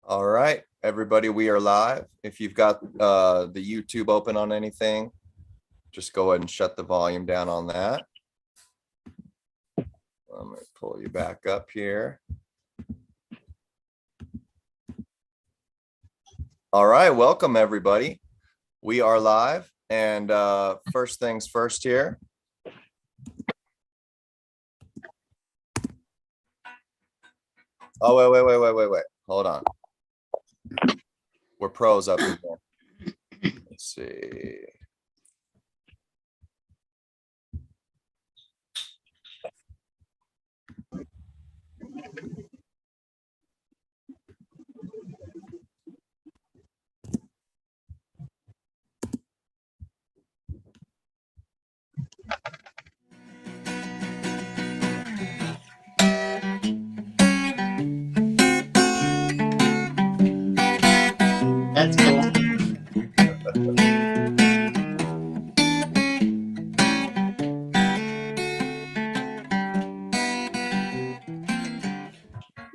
All right, everybody, we are live. If you've got the YouTube open on anything, just go ahead and shut the volume down on that. I'm going to pull you back up here. All right, welcome everybody. We are live, and first things first here. Oh, wait. Hold on. We're pros up in here. Let's see. That's cool.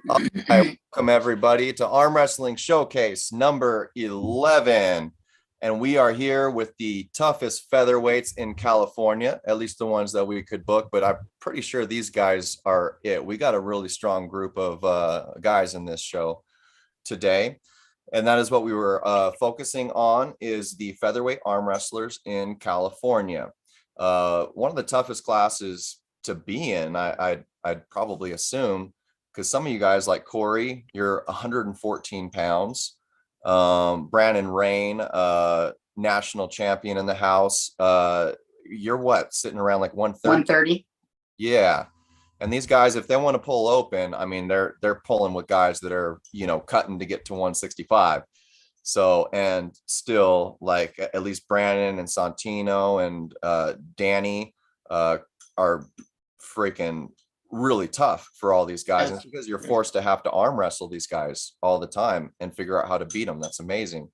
All right, welcome everybody to Arm Wrestling Showcase number 11. And we are here with the toughest featherweights in California, at least the ones that we could book, but I'm pretty sure these guys are it. We got a really strong group of guys in this show today. And that is what we were focusing on, is the featherweight arm wrestlers in California. One of the toughest classes to be in, I'd probably assume, because some of you guys like Cory, you're 114 pounds. Brandon Rhein, national champion in the house. You're what, sitting around like 130? 130. Yeah. And these guys, if they want to pull open, I mean, they're pulling with guys that are, cutting to get to 165. So, and still, like, at least Brandon and Sontino and Danny are freaking really tough for all these guys. And it's because you're forced to have to arm wrestle these guys all the time and figure out how to beat them. That's amazing.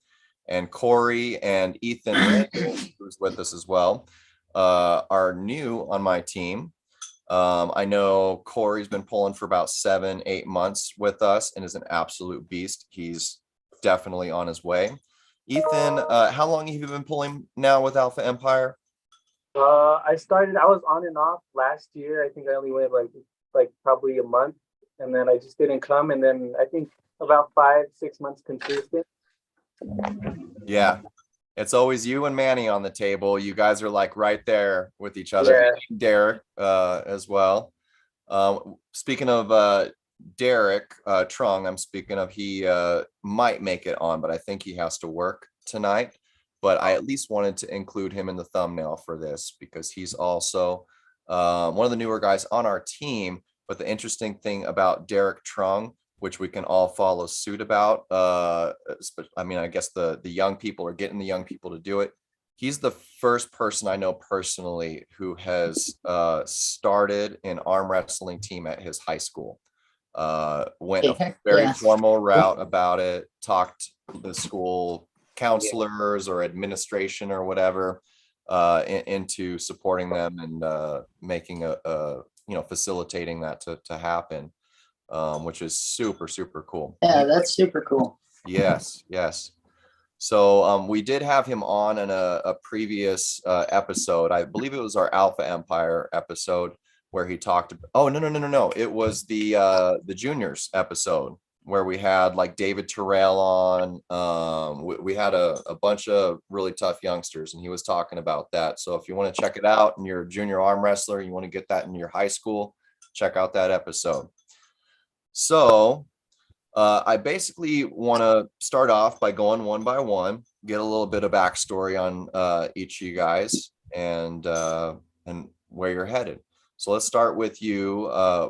And Cory and Ethan, who's with us as well, are new on my team. I know Cory's been pulling for about 7-8 months with us and is an absolute beast. He's definitely on his way. Ethan, how long have you been pulling now with Alpha Empire? I was on and off last year. I think I only went like probably a month, and then I just didn't come. And then I think about 5-6 months consistent. Yeah. It's always you and Manny on the table. You guys are like right there with each other. Yeah. Derek as well. Speaking of Derek Truong, I'm speaking of, he might make it on, but I think he has to work tonight. But I at least wanted to include him in the thumbnail for this because he's also one of the newer guys on our team. But the interesting thing about Derek Truong, which we can all follow suit about, I mean, I guess the young people are getting the young people to do it. He's the first person I know personally who has started an arm wrestling team at his high school. Went a very formal route about it, talked to the school counselors or administration or whatever into supporting them and making facilitating that to happen, which is super, super cool. Yeah, that's super cool. Yes. So we did have him on in a previous episode. I believe it was our Alpha Empire episode where he talked. Oh, no. It was the juniors episode where we had like David Terrell on. We had a bunch of really tough youngsters, and he was talking about that. So if you want to check it out and you're a junior arm wrestler, you want to get that in your high school, check out that episode. So I basically want to start off by going one by one, get a little bit of backstory on each of you guys and where you're headed. So let's start with you,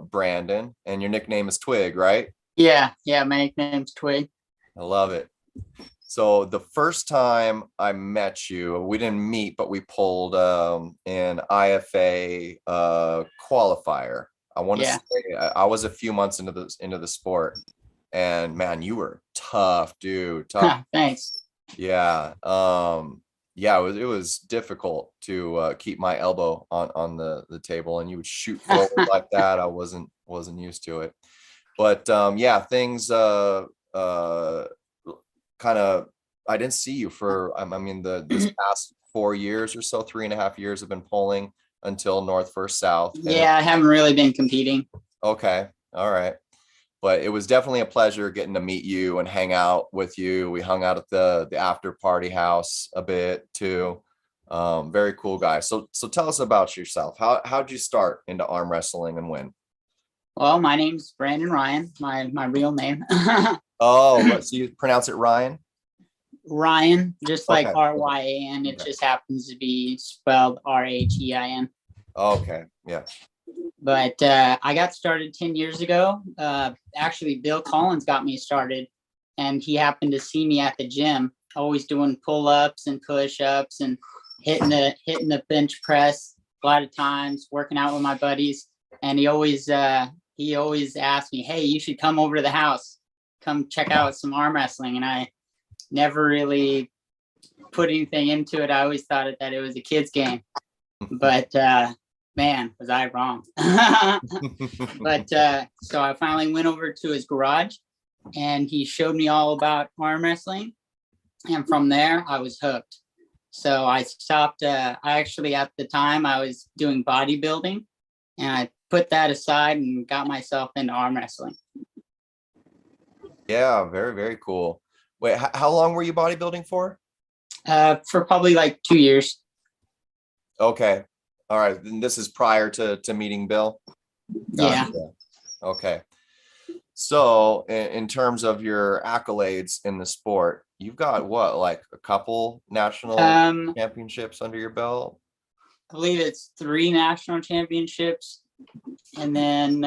Brandon, and your nickname is Twig, right? Yeah, my nickname's Twig. I love it. So the first time I met you, we didn't meet, but we pulled an IFA qualifier. I want to say I was a few months into the sport, and man, you were tough, dude. Tough. Thanks. Yeah. Yeah, it was difficult to keep my elbow on the table, and you would shoot forward like that. I wasn't used to it. But yeah, things kind of, I didn't see you for, I mean, this past 4 years or so, 3.5 years have been polling until North versus South. Yeah, I haven't really been competing. Okay. All right. But it was definitely a pleasure getting to meet you and hang out with you. We hung out at the after party house a bit too. Very cool guy. So tell us about yourself. How'd you start into arm wrestling and when? Well, my name's Brandon Rhein, my real name. Oh, so you pronounce it Ryan? Ryan, just like Okay. Ryan. It Okay. just happens to be spelled Rhein. Okay. Yeah. But I got started 10 years ago. Actually, Bill Collins got me started, and he happened to see me at the gym, always doing pull-ups and push-ups and hitting the bench press a lot of times, working out with my buddies. And he always asked me, "Hey, you should come over to the house, come check out some arm wrestling." And I never really put anything into it. I always thought that it was a kid's game, but man, was I wrong. But so I finally went over to his garage, and he showed me all about arm wrestling, and from there I was hooked. So I stopped. I actually, at the time, I was doing bodybuilding, and I put that aside and got myself into arm wrestling. Yeah, very, very cool. Wait, how long were you bodybuilding for? For probably like 2 years. Okay. All right. Then this is prior to meeting Bill. Yeah. Gotcha. Okay. So in terms of your accolades in the sport, you've got what, like a couple national championships under your belt? I believe it's 3 national championships, and then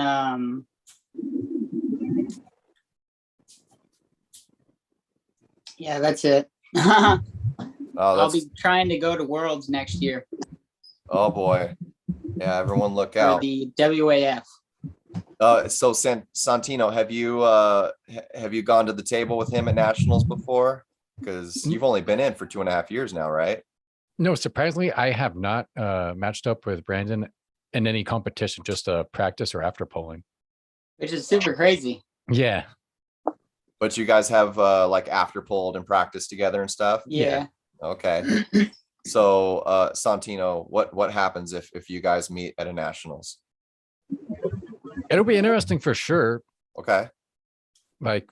yeah, that's it. Oh, I'll be trying to go to Worlds next year oh boy. Yeah, everyone look for out. the WAF. So Sontino, have you gone to the table with him at nationals before? Because you've only been in for 2.5 years now, right? No, surprisingly, I have not matched up with Brandon in any competition, just practice or after polling. Which is super crazy. Yeah. But you guys have like after polled and practiced together and stuff? Yeah. Okay. So Sontino, what happens if you guys meet at a nationals? It'll be interesting for sure. Okay. Like,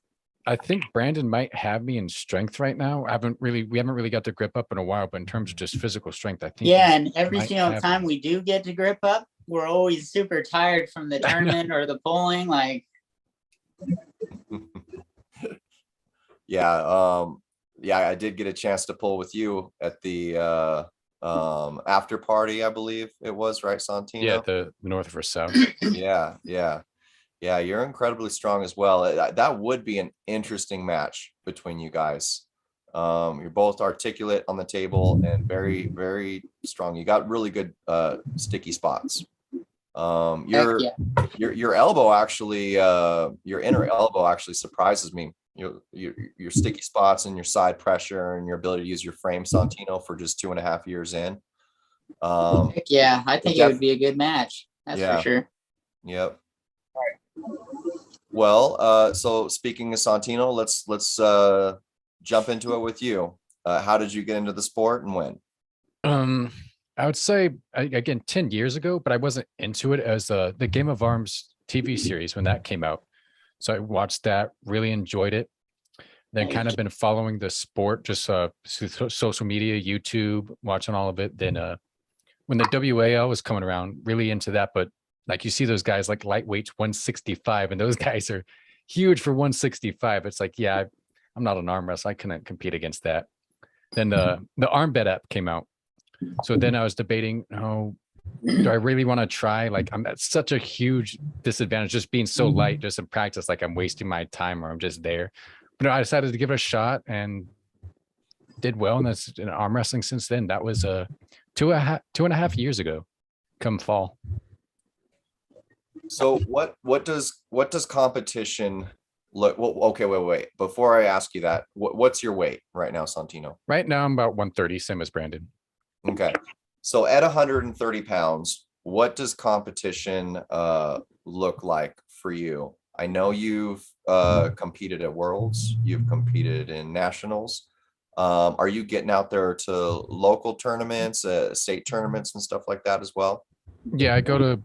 I think Brandon might have me in strength right now. We haven't really got to grip up in a while, but in terms of just physical strength, I think. Yeah, and every single time we do get to grip up, we're always super tired from the tournament or the polling. Like, yeah, I did get a chance to pull with you at the after party, I believe it was, right, Sontino? Yeah, the North versus South. Yeah, you're incredibly strong as well. That would be an interesting match between you guys. You're both articulate on the table and very, very strong. You got really good sticky spots. Your elbow actually, your inner elbow actually surprises me. Your sticky spots and your side pressure and your ability to use your frame, Sontino, for just 2.5 years in. yeah, I think it would be a good match. That's for sure. Yep. Well, so speaking of Sontino, let's jump into it with you. How did you get into the sport and when? I would say again 10 years ago, but I wasn't into it as the Game of Arms TV series when that came out. So I watched that, really enjoyed it. Then kind of been following the sport just through social media, YouTube, watching all of it. Then when the WAL was coming around, really into that. But like you see those guys like lightweights 165, and those guys are huge for 165. It's like, yeah, I'm not an arm wrestler. I couldn't compete against that. Then the arm bet app came out. So then I was debating, do I really want to try? Like, I'm at such a huge disadvantage just being so light, just in practice, like I'm wasting my time or I'm just there. But I decided to give it a shot and did well. And that's in arm wrestling since then. That was 2.5 years ago, come fall. So what does competition look, well, okay, wait. Before I ask you that, what's your weight right now, Santino? Right now, I'm about 130, same as Brandon. Okay. So at 130 pounds, what does competition look like for you? I know you've competed at Worlds, you've competed in nationals. Are you getting out there to local tournaments, state tournaments and stuff like that as well? Yeah, I go to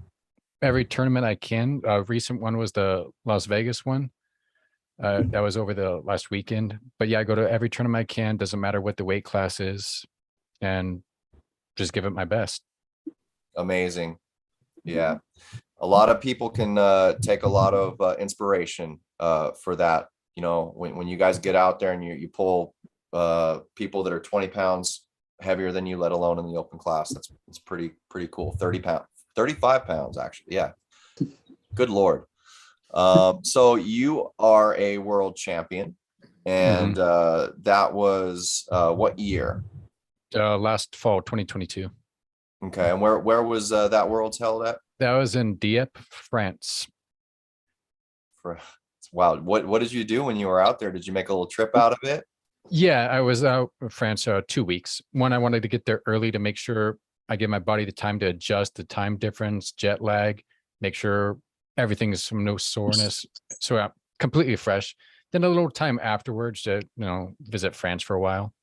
every tournament I can. A recent one was the Las Vegas one. That was over the last weekend. But yeah, I go to every tournament I can. Doesn't matter what the weight class is, and just give it my best. Amazing. Yeah. A lot of people can take a lot of inspiration for that. You know, when you guys get out there and you pull people that are 20 pounds heavier than you, let alone in the open class, it's pretty cool. 30 pounds, 35 pounds actually. Yeah. Good Lord. So you are a world champion, and that was what year? Last fall, 2022. Okay. And where was that world's held at? That was in Dieppe, France. Wow. What did you do when you were out there? Did you make a little trip out of it? Yeah, I was out in France 2 weeks. One, I wanted to get there early to make sure I give my body the time to adjust, the time difference, jet lag, make sure everything's from no soreness. So I'm completely fresh. Then a little time afterwards to, visit France for a while.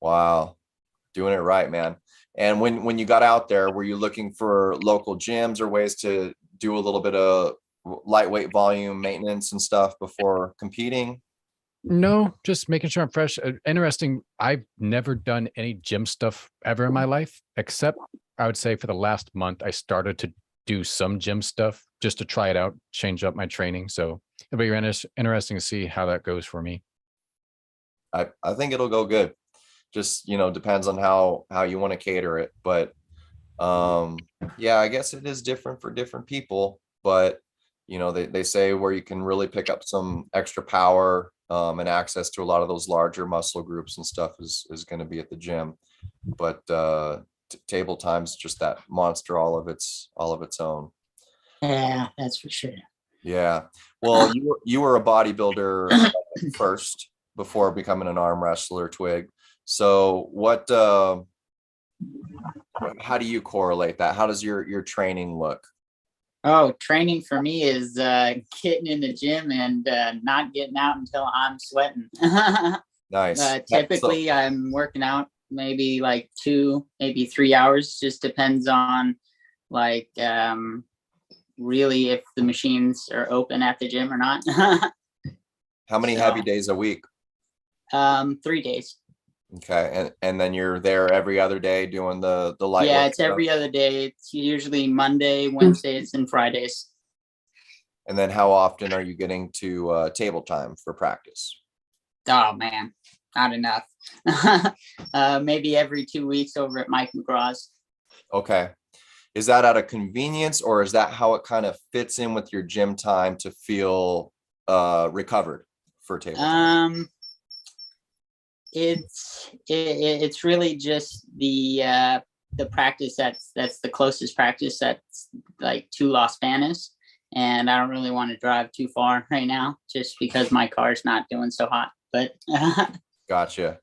Wow. Doing it right, man. And when you got out there, were you looking for local gyms or ways to do a little bit of lightweight volume maintenance and stuff before competing? No, just making sure I'm fresh. Interesting. I've never done any gym stuff ever in my life, except I would say for the last month, I started to do some gym stuff just to try it out, change up my training. So it'll be interesting to see how that goes for me. I think it'll go good. Just, depends on how you want to cater it. But yeah, I guess it is different for different people. But, they say where you can really pick up some extra power and access to a lot of those larger muscle groups and stuff is going to be at the gym. But table time's just that monster all of its own. Yeah, that's for sure. Yeah. Well, you were a bodybuilder first before becoming an arm wrestler, Twig. So how do you correlate that? How does your training look? Oh, training for me is getting in the gym and not getting out until I'm sweating. Nice. Typically, I'm working out maybe like 2, maybe 3 hours. Just depends on really if the machines are open at the gym or not. How many heavy days a week? 3 days. Okay. And then you're there every other day doing the light Yeah, work it's stuff? every other day. It's usually Monday, Wednesdays, and Fridays. And then how often are you getting to table time for practice? Oh man, not enough. Maybe every 2 weeks over at Mike McGraw's. Okay. Is that out of convenience, or is that how it kind of fits in with your gym time to feel recovered for table time? It's really just the practice that's the closest practice that's like to Las Vegas, and I don't really want to drive too far right now just because my car's not doing so hot. But Gotcha.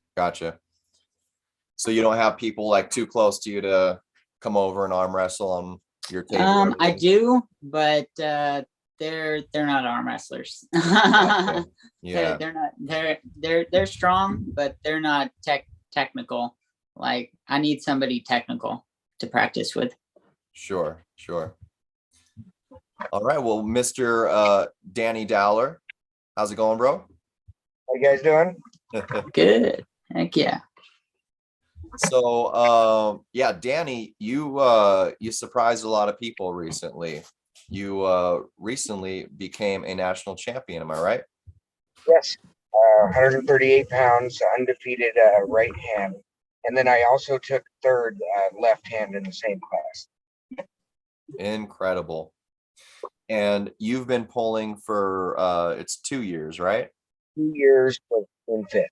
So you don't have people like too close to you to come over and arm wrestle on your table? I do, but they're not arm wrestlers. Gotcha. Yeah. They're strong, but they're not technical. Like I need somebody technical to practice with. Sure. All right. Well, Mr. Danny Dowler, how's it going, bro? How you guys doing? Good. Heck yeah. So yeah, Danny, you surprised a lot of people recently. You recently became a national champion, am I right? Yes. 138 pounds, undefeated right hand. And then I also took third left hand in the same class. Incredible. And you've been pulling for it's 2 years, right? 2 years in fifth.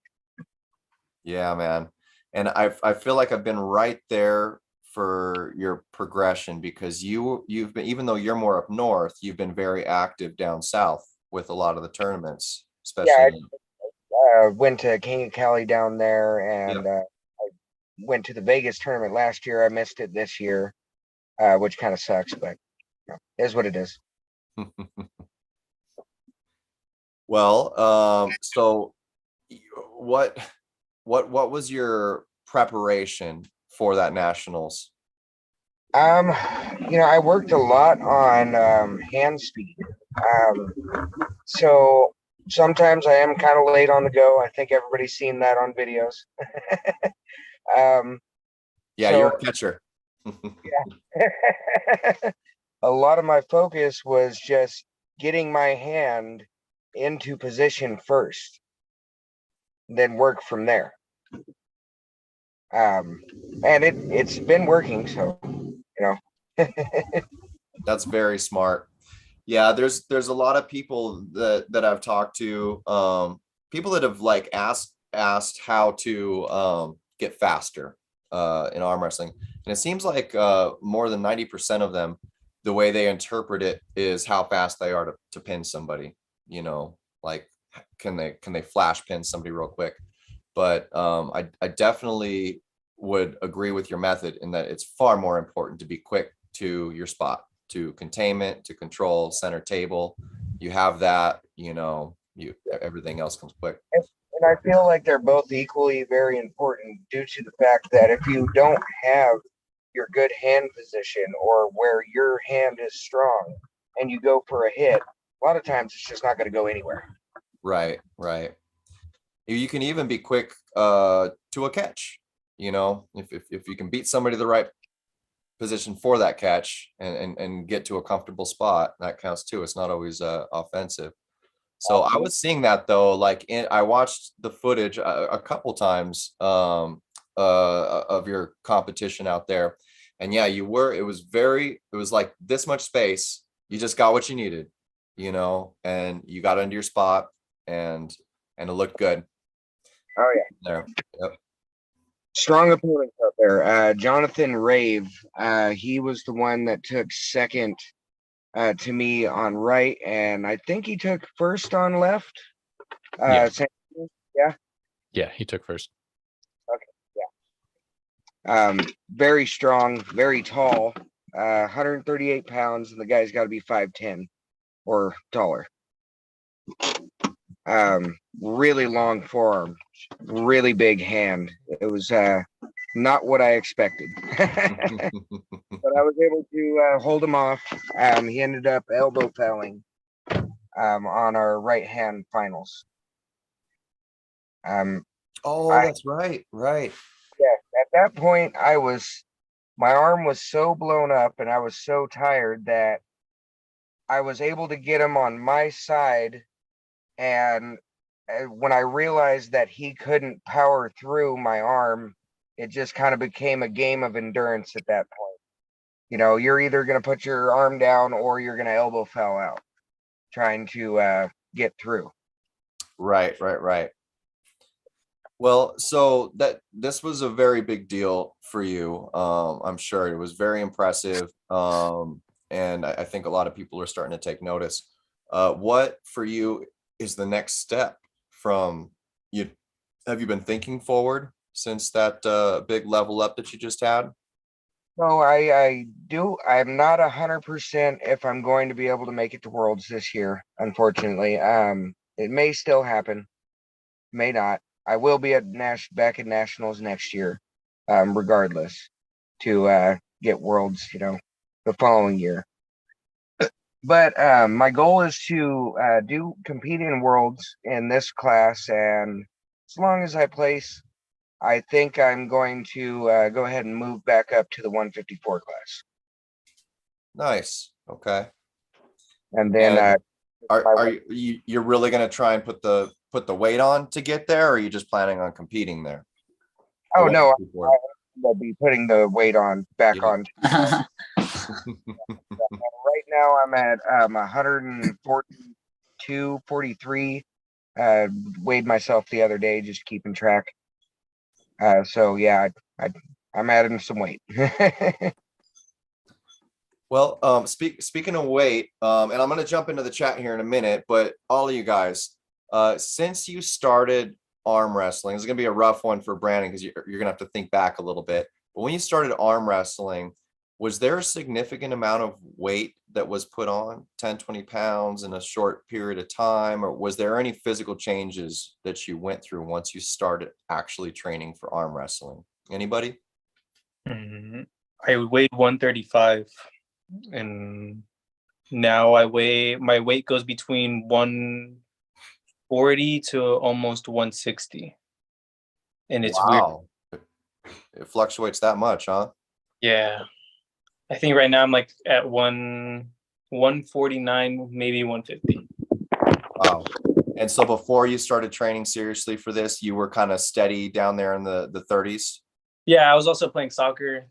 Yeah, man. And I feel like I've been right there for your progression, because you've been, even though you're more up north, you've been very active down south with a lot of the tournaments, Yeah, especially. went to King of Cali down there, and I went to the Vegas tournament last year. I missed it this year, which kind of sucks, but it is what it is. Well, so what was your preparation for that nationals? I worked a lot on hand speed. So sometimes I am kind of late on the go. I think everybody's seen that on videos. Yeah, you're a catcher. A lot of my focus was just getting my hand into position first, then work from there. And it's been working, so That's very smart. Yeah, there's a lot of people that I've talked to, people that have like asked how to get faster in arm wrestling. And it seems like more than 90% of them, the way they interpret it is how fast they are to pin somebody, like can they flash pin somebody real quick. But I definitely would agree with your method in that it's far more important to be quick to your spot, to containment, to control, center table. You have that, everything else comes quick. And I feel like they're both equally very important due to the fact that if you don't have your good hand position or where your hand is strong and you go for a hit, a lot of times it's just not going to go anywhere. Right. You can even be quick to a catch, if you can beat somebody to the right position for that catch and get to a comfortable spot, that counts too. It's not always offensive. So I was seeing that though, I watched the footage a couple times of your competition out there. And yeah, it was like this much space. You just got what you needed, and you got into your spot and it looked good. Oh yeah. There. Yep. Strong opponents out there. Jonathan Rave, he was the one that took second to me on right, and I think he took first on left. Yeah, he took first. Okay, very strong, very tall, 138 pounds, and the guy's got to be 5'10" or taller. Really long forearm, really big hand. It was not what I expected. But I was able to hold him off. He ended up elbow fouling on our right hand finals. That's right. Yeah, at that point, my arm was so blown up and I was so tired that I was able to get him on my side. And when I realized that he couldn't power through my arm, it just kind of became a game of endurance at that point. You're either going to put your arm down or you're going to elbow foul out, trying to get through. Right. Well, so this was a very big deal for you. I'm sure it was very impressive. And I think a lot of people are starting to take notice. What for you is the next step from you? Have you been thinking forward since that big level up that you just had? No, I do. I'm not 100% if I'm going to be able to make it to Worlds this year, unfortunately. It may still happen, may not. I will be back at Nationals next year, regardless, to get Worlds, the following year. But my goal is to compete in Worlds in this class, and as long as I place, I think I'm going to go ahead and move back up to the 154 class. Nice. Okay. And then are you're really going to try and put the weight on to get there, or are you just planning on competing there? Oh no, I'll be putting the weight back on. Right now I'm at 142, 43. Weighed myself the other day, just keeping track. So yeah, I'm adding some weight. Well, speaking of weight, and I'm going to jump into the chat here in a minute, but all of you guys, since you started arm wrestling, it's going to be a rough one for Brandon because you're going to have to think back a little bit. But when you started arm wrestling, was there a significant amount of weight that was put on, 10, 20 pounds in a short period of time? Or was there any physical changes that you went through once you started actually training for arm wrestling? Anybody? I weighed 135, and now my weight goes between 140 to almost 160. And it's weird. Wow. It fluctuates that much, huh? Yeah. I think right now I'm like at 149, maybe 150. Wow. And so before you started training seriously for this, you were kind of steady down there in the 30s? Yeah, I was also playing soccer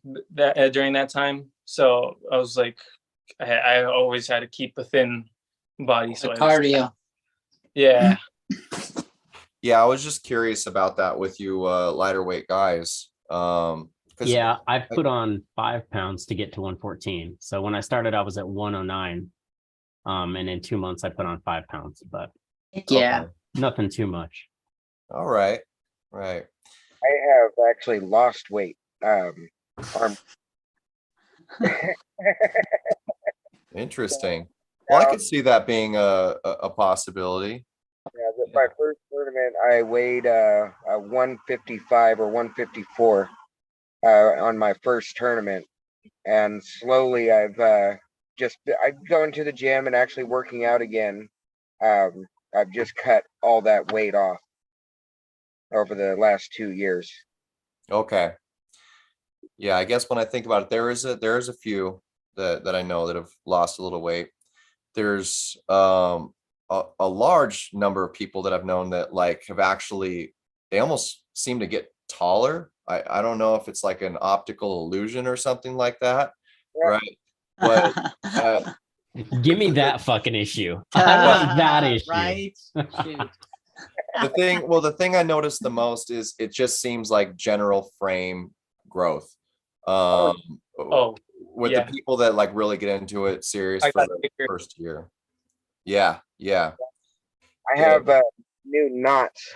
during that time. So I was like, I always had to keep a thin body. So Cardio. Yeah. Yeah, I was just curious about that with you lighter weight guys. Yeah, I've put on 5 pounds to get to 114. So when I started, I was at 109. And in 2 months, I put on 5 pounds, but Yeah. Okay. nothing too much. All right. Right. I have actually lost weight. Interesting. Well, I could see that being a possibility. Yeah, my first tournament, I weighed a 155 or 154 on my first tournament, and slowly I go into the gym and actually working out again. I've just cut all that weight off over the last 2 years. Okay. Yeah, I guess when I think about it, there is a few that I know that have lost a little weight. There's a large number of people that I've known that like have actually, they almost seem to get taller. I don't know if it's like an optical illusion or something like that, Yeah. right? But Give me that fucking issue. I want that issue. Right? Shoot. the thing I noticed the most is it just seems like general frame growth. With yeah. the people that like really get into it serious for the first year. Yeah. I have new knots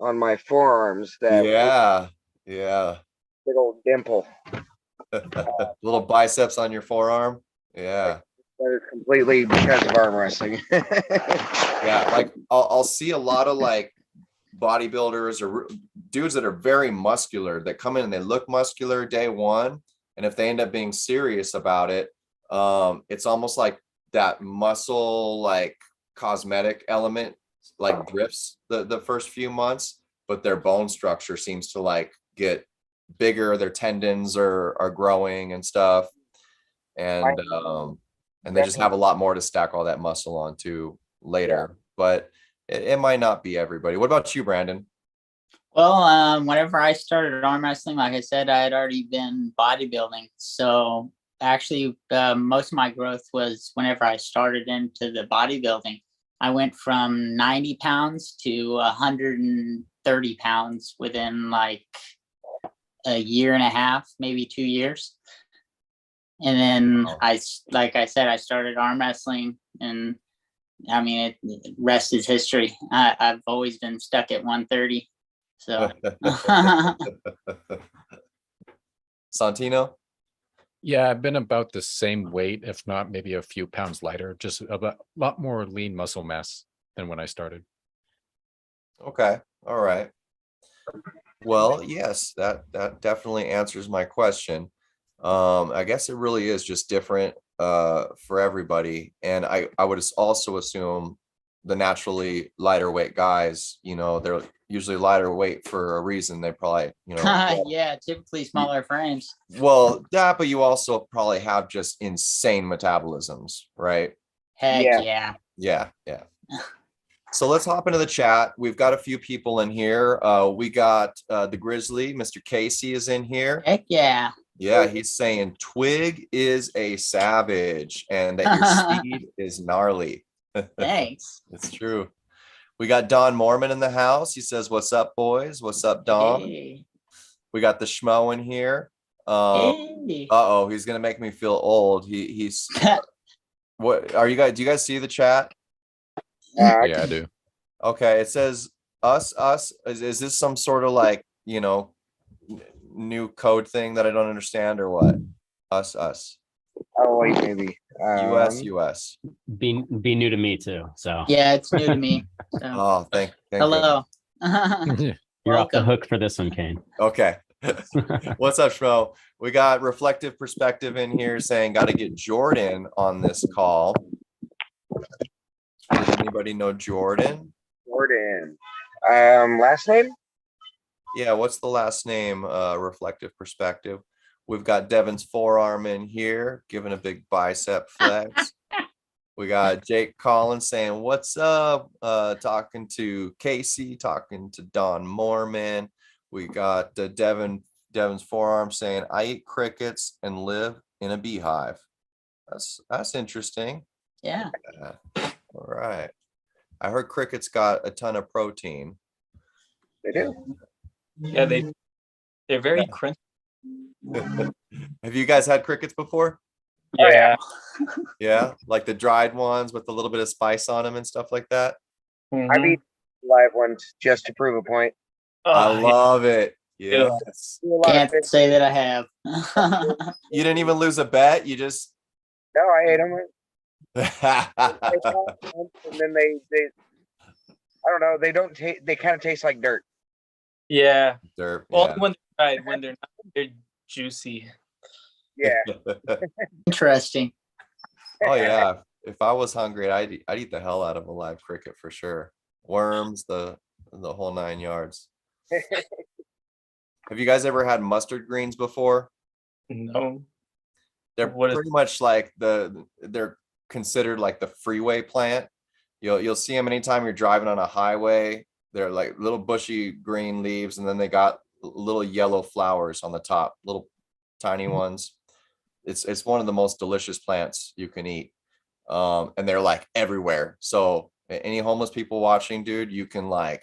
on my forearms that Yeah. big old dimple. Little biceps on your forearm. Yeah. That is completely because of arm wrestling. Yeah, like I'll see a lot of like bodybuilders or dudes that are very muscular that come in and they look muscular day one, and if they end up being serious about it, it's almost like that muscle like cosmetic element like drifts the first few months, but their bone structure seems to like get bigger, their tendons are growing and stuff, and they just have a lot more to stack all that muscle onto later. But it might not be everybody. What about you, Brandon? Well, whenever I started arm wrestling, like I said, I had already been bodybuilding. So actually, most of my growth was whenever I started into the bodybuilding. I went from 90 pounds to 130 pounds within like a year and a half, maybe 2 years. And then like I said, I started arm wrestling, and I mean, rest is history. I've always been stuck at 130. So, Sontino? Yeah, I've been about the same weight, if not maybe a few pounds lighter, just a lot more lean muscle mass than when I started. Okay. All right. Well, yes, that definitely answers my question. I guess it really is just different for everybody. And I would also assume the naturally lighter weight guys, they're usually lighter weight for a reason. They probably, yeah, typically smaller frames. Well, that, but you also probably have just insane metabolisms, right? Heck yeah. Yeah. So let's hop into the chat. We've got a few people in here. We got the Grizzly, Mr. Casey is in here. Heck yeah. Yeah, he's saying Twig is a savage and that your speed is gnarly. Thanks. It's true. We got Don Mormon in the house. He says, "What's up, boys? What's up, Don?" Hey. We got the Schmo in here. Hey. Uh-oh, he's gonna make me feel old. He's what are you guys? Do you guys see the chat? Yeah, I do. Okay, it says us. Is this some sort of like, new code thing that I don't understand or what? Us. Oh wait, maybe. US. Be new to me too. So Yeah, it's new to me. So. Oh, thank Hello. goodness. you're off the Welcome. hook for this one, Kane. Okay. What's up, Schmo? We got Reflective Perspective in here saying got to get Jordan on this call. Does anybody know Jordan? Jordan. Last name? Yeah, what's the last name? Reflective Perspective. We've got Devin's forearm in here, giving a big bicep flex. We got Jake Collins saying, what's up? Talking to Casey, talking to Don Moorman. We got Devin's forearm saying, I eat crickets and live in a beehive. That's interesting. Yeah. All right. I heard crickets got a ton of protein. They do. Yeah, they're very crunchy. Have you guys had crickets before? Yeah. Yeah, like the dried ones with a little bit of spice on them and stuff like that. I've eaten live ones just to prove a point. I love it. Yes. Do a lot of Can't fish. say that I have. You didn't even lose a bet. You just. No, I ate them. Yeah. And then they I don't know, they don't taste, they kind of taste like dirt. Yeah. Derp, Well, yeah. when they're fried, when they're not, they're juicy. Yeah. Interesting. Oh yeah. If I was hungry, I'd eat the hell out of a live cricket for sure. Worms, the whole 9 yards. Have you guys ever had mustard greens before? No. They're What is- pretty much like they're considered like the freeway plant. You'll see them anytime you're driving on a highway. They're like little bushy green leaves, and then they got little yellow flowers on the top, little tiny ones. It's one of the most delicious plants you can eat. And they're like everywhere. So any homeless people watching, dude, you can like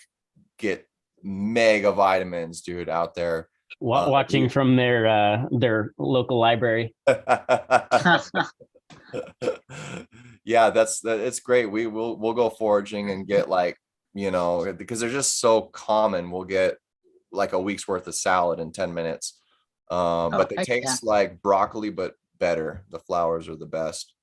get mega vitamins, dude, out there. Watching from their local library. Yeah, it's great. We'll go foraging and get like, because they're just so common. We'll get like a week's worth of salad in 10 minutes. But they heck taste like broccoli, but better. The flowers are the best.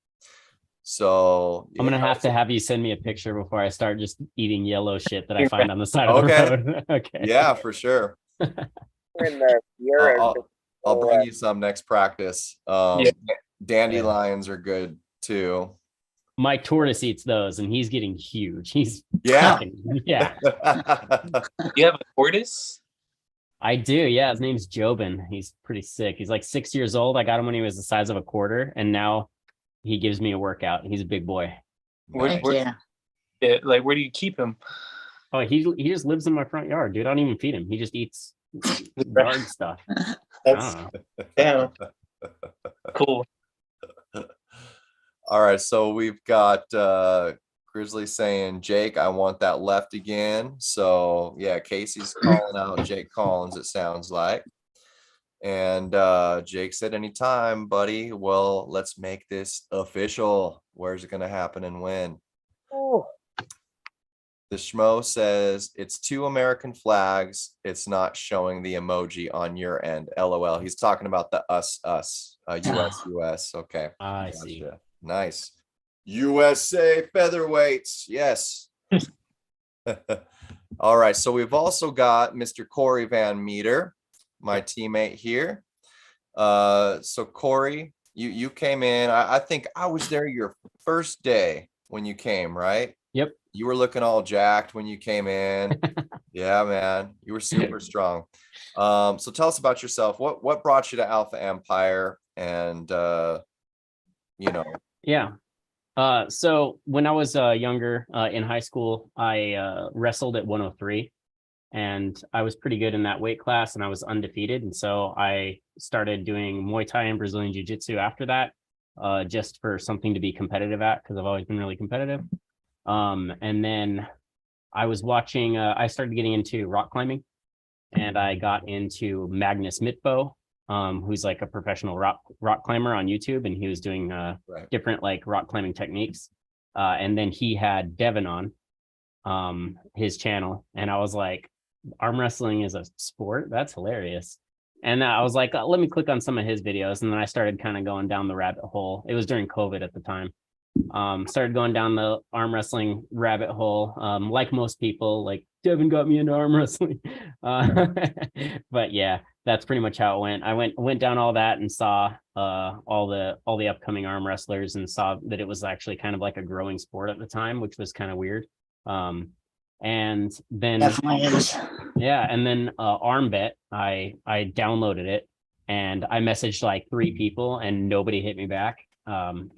So I'm gonna have to have you send me a picture before I start just eating yellow shit that I find on the side of the road. Okay. Yeah, for sure. In the Sierra. I'll bring you some next practice. Yeah. Dandelions are good too. Mike Tortoise eats those, and he's getting huge. He's Yeah. yeah. You have a tortoise? I do. Yeah, his name's Jobin. He's pretty sick. He's like 6 years old. I got him when he was the size of a quarter, and now he gives me a workout. He's a big boy. Heck yeah. Yeah, like where do you keep him? Oh, he just lives in my front yard, dude. I don't even feed him. He just eats yard stuff. That's I don't know. damn cool. All right, so we've got Grizzly saying, Jake, I want that left again. So yeah, Casey's calling out Jake Collins, it sounds like. And Jake said, anytime, buddy. Well, let's make this official. Where's it gonna happen and when? Oh. The Schmo says it's 2 American flags. It's not showing the emoji on your end. LOL. He's talking about the us, US. Okay. I see. Gotcha. Nice. USA featherweights. Yes. All right. So we've also got Mr. Cory Vanmeter, my teammate here. So Cory, you came in. I think I was there your first day when you came, right? Yep. You were looking all jacked when you came in. Yeah, man. You were super strong. So tell us about yourself. What brought you to Alpha Empire? And Yeah. So when I was younger in high school, I wrestled at 103, and I was pretty good in that weight class, and I was undefeated. And so I started doing Muay Thai and Brazilian Jiu-Jitsu after that, just for something to be competitive at, because I've always been really competitive. And then I was watching, I started getting into rock climbing, and I got into Magnus Mitbo, who's like a professional rock climber on YouTube, and he was doing Right. different like rock climbing techniques. And then he had Devin on his channel, and I was like, arm wrestling is a sport? That's hilarious. And I was like, let me click on some of his videos, and then I started kind of going down the rabbit hole. It was during COVID at the time. Started going down the arm wrestling rabbit hole. Like most people, like Devin got me into arm wrestling. But yeah, that's pretty much how it went. I went down all that and saw all the upcoming arm wrestlers, and saw that it was actually kind of like a growing sport at the time, which was kind of weird. And then Definitely is. yeah, and then Armbet, I downloaded it, and I messaged like 3 people, and nobody hit me back. And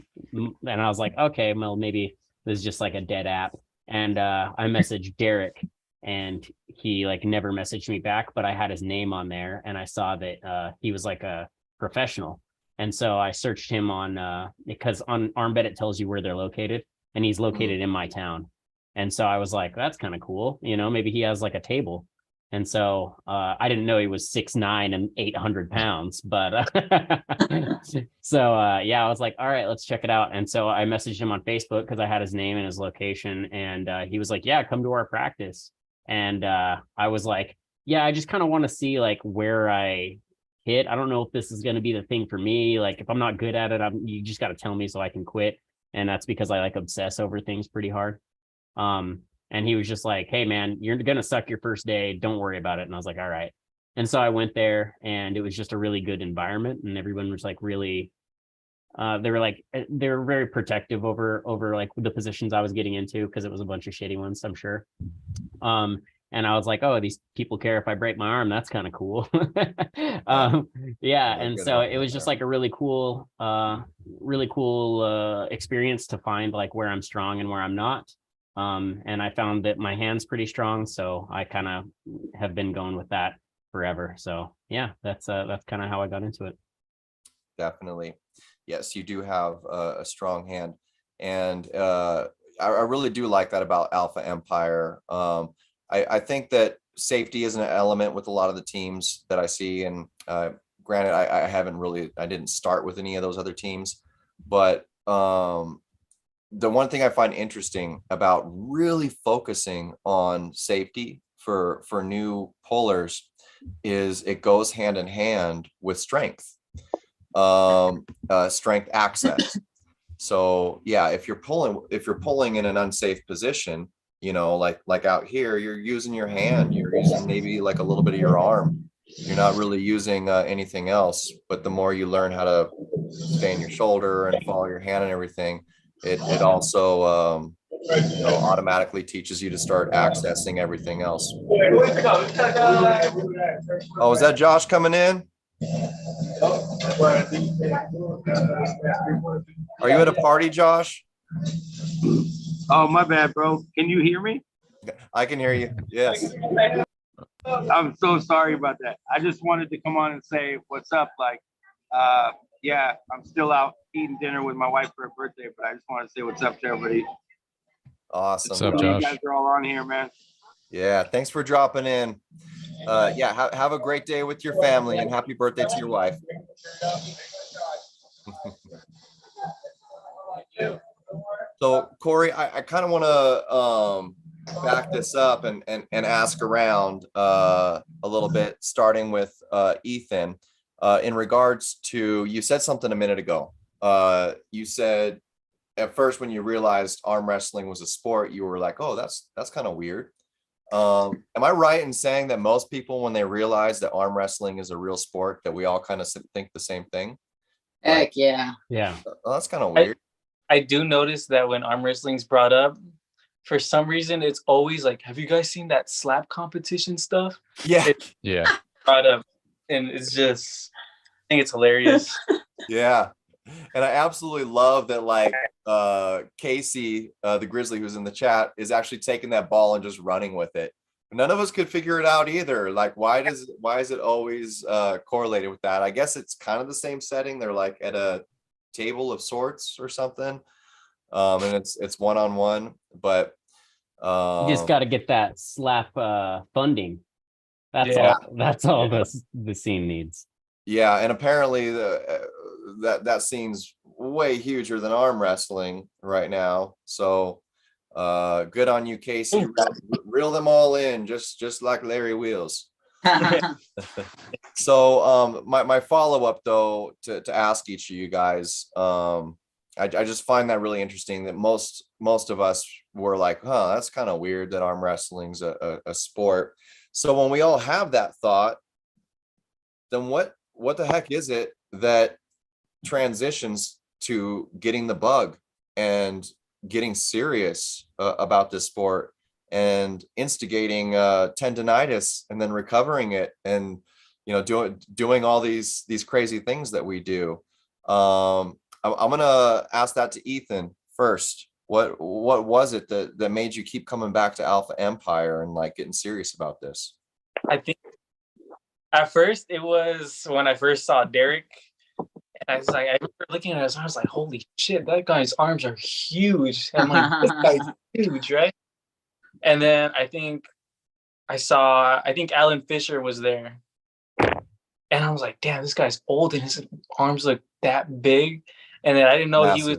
I was like, okay, well, maybe this is just like a dead app. And I messaged Derek, and he like never messaged me back, but I had his name on there, and I saw that he was like a professional. And so I searched him on because on Armbet it tells you where they're located, and he's located in my town. And so I was like, that's kind of cool. You know, maybe he has like a table. And so I didn't know he was 6'9" and 800 pounds, but so yeah, I was like, all right, let's check it out. And so I messaged him on Facebook because I had his name and his location, and he was like, yeah, come to our practice. And I was like, yeah, I just kind of want to see like where I hit. I don't know if this is going to be the thing for me. Like if I'm not good at it, you just got to tell me so I can quit. And that's because I like obsess over things pretty hard. And he was just like, hey man, you're gonna suck your first day, don't worry about it. And I was like, all right. And so I went there, and it was just a really good environment, and everyone was like really they were very protective over like the positions I was getting into, because it was a bunch of shitty ones, I'm sure. And I was like, oh, these people care if I break my arm. That's kind of cool. Yeah. And so it was just like a really cool experience to find like where I'm strong and where I'm not. And I found that my hand's pretty strong, so I kind of have been going with that forever. So yeah, that's kind of how I got into it. Definitely. Yes, you do have a strong hand. And I really do like that about Alpha Empire. I think that safety is an element with a lot of the teams that I see. And granted, I didn't start with any of those other teams, but the one thing I find interesting about really focusing on safety for new pullers is it goes hand in hand with strength, strength access. So yeah, if you're pulling in an unsafe position, you know, like out here, you're using your hand, you're using maybe like a little bit of your arm. You're not really using anything else. But the more you learn how to stay in your shoulder and follow your hand and everything, it also automatically teaches you to start accessing everything else. Oh, is that Josh coming in? Are you at a party, Josh? Oh, my bad, bro. Can you hear me? I can hear you. Yes. I'm so sorry about that. I just wanted to come on and say what's up. Like, yeah, I'm still out eating dinner with my wife for her birthday, but I just want to say what's up to everybody. Awesome. What's up, You Josh? guys are all on here, man. Yeah, thanks for dropping in. Yeah, have a great day with your family, and happy birthday to your wife. So Cory, I kind of want to back this up and ask around a little bit, starting with Ethan, in regards to, you said something a minute ago. You said at first when you realized arm wrestling was a sport, you were like, oh, that's kind of weird. Am I right in saying that most people, when they realize that arm wrestling is a real sport, that we all kind of think the same thing? Heck yeah. Yeah. Oh, that's kind of weird. I do notice that when arm wrestling's brought up, for some reason, it's always like, have you guys seen that slap competition stuff? Yeah. Yeah. Brought up, and it's just, I think it's hilarious. Yeah. And I absolutely love that, like, Casey, the Grizzly who's in the chat, is actually taking that ball and just running with it. None of us could figure it out either. Like, why is it always correlated with that? I guess it's kind of the same setting. They're like at a table of sorts or something. And it's one-on-one, but You just got to get that slap funding. That's Yeah. all the scene needs. Yeah, and apparently that scene's way huger than arm wrestling right now. So good on you, Casey. Reel them all in, just like Larry Wheels. So my follow-up though to ask each of you guys, I just find that really interesting that most of us were like, huh, that's kind of weird that arm wrestling's a sport. So when we all have that thought, then what the heck is it that transitions to getting the bug and getting serious about this sport and instigating tendonitis and then recovering it and doing all these crazy things that we do? I'm gonna ask that to Ethan first. What was it that made you keep coming back to Alpha Empire and like getting serious about this? I think at first it was when I first saw Derek, and I was like, I remember looking at his arms, like, holy shit, that guy's arms are huge. And I'm like, this guy's huge, right? And then I think Alan Fisher was there, and I was like, damn, this guy's old and his arms look that big. And then I didn't know he was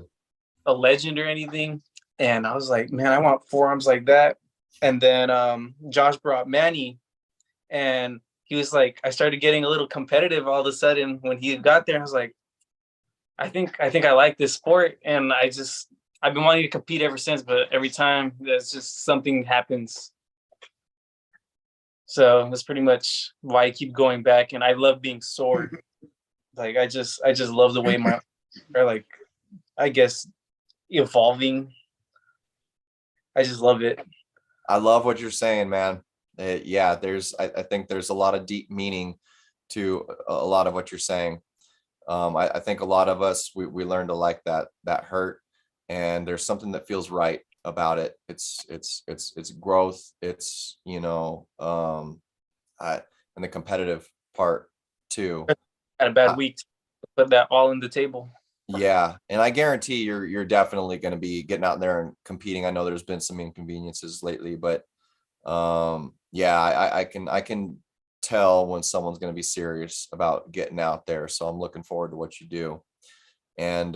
a legend or anything. And I was like, man, I want forearms like that. And then Josh brought Manny, and he was like, I started getting a little competitive all of a sudden when he got there. I was like, I think I like this sport, and I've been wanting to compete ever since, but every time there's just something happens. So that's pretty much why I keep going back, and I love being sore. Like I just love the way my are like, I guess, evolving. I just love it. I love what you're saying, man. Yeah, I think there's a lot of deep meaning to a lot of what you're saying. I think a lot of us, we learn to like that hurt, and there's something that feels right about it. It's growth. It's, and the competitive part too. Had a bad week, put that all on the table. Yeah, and I guarantee you're definitely going to be getting out there and competing. I know there's been some inconveniences lately, but yeah, I can tell when someone's going to be serious about getting out there. So I'm looking forward to what you do. And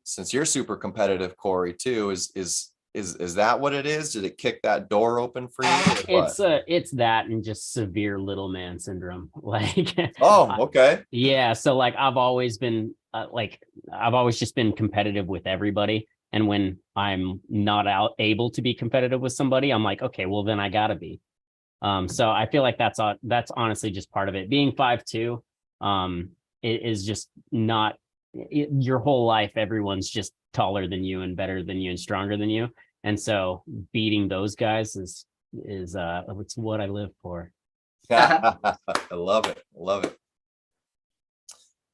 since you're super competitive, Cory, too, is that what it is? Did it kick that door open for you? It's that and just severe little man syndrome. Like, oh, okay. Yeah. So like, I've always been I've always just been competitive with everybody. And when I'm not able to be competitive with somebody, I'm like, okay, well then I gotta be. So I feel like that's honestly just part of it. Being 5'2", it is just not your whole life. Everyone's just taller than you and better than you and stronger than you. And so beating those guys is it's what I live for. I love it. Love it.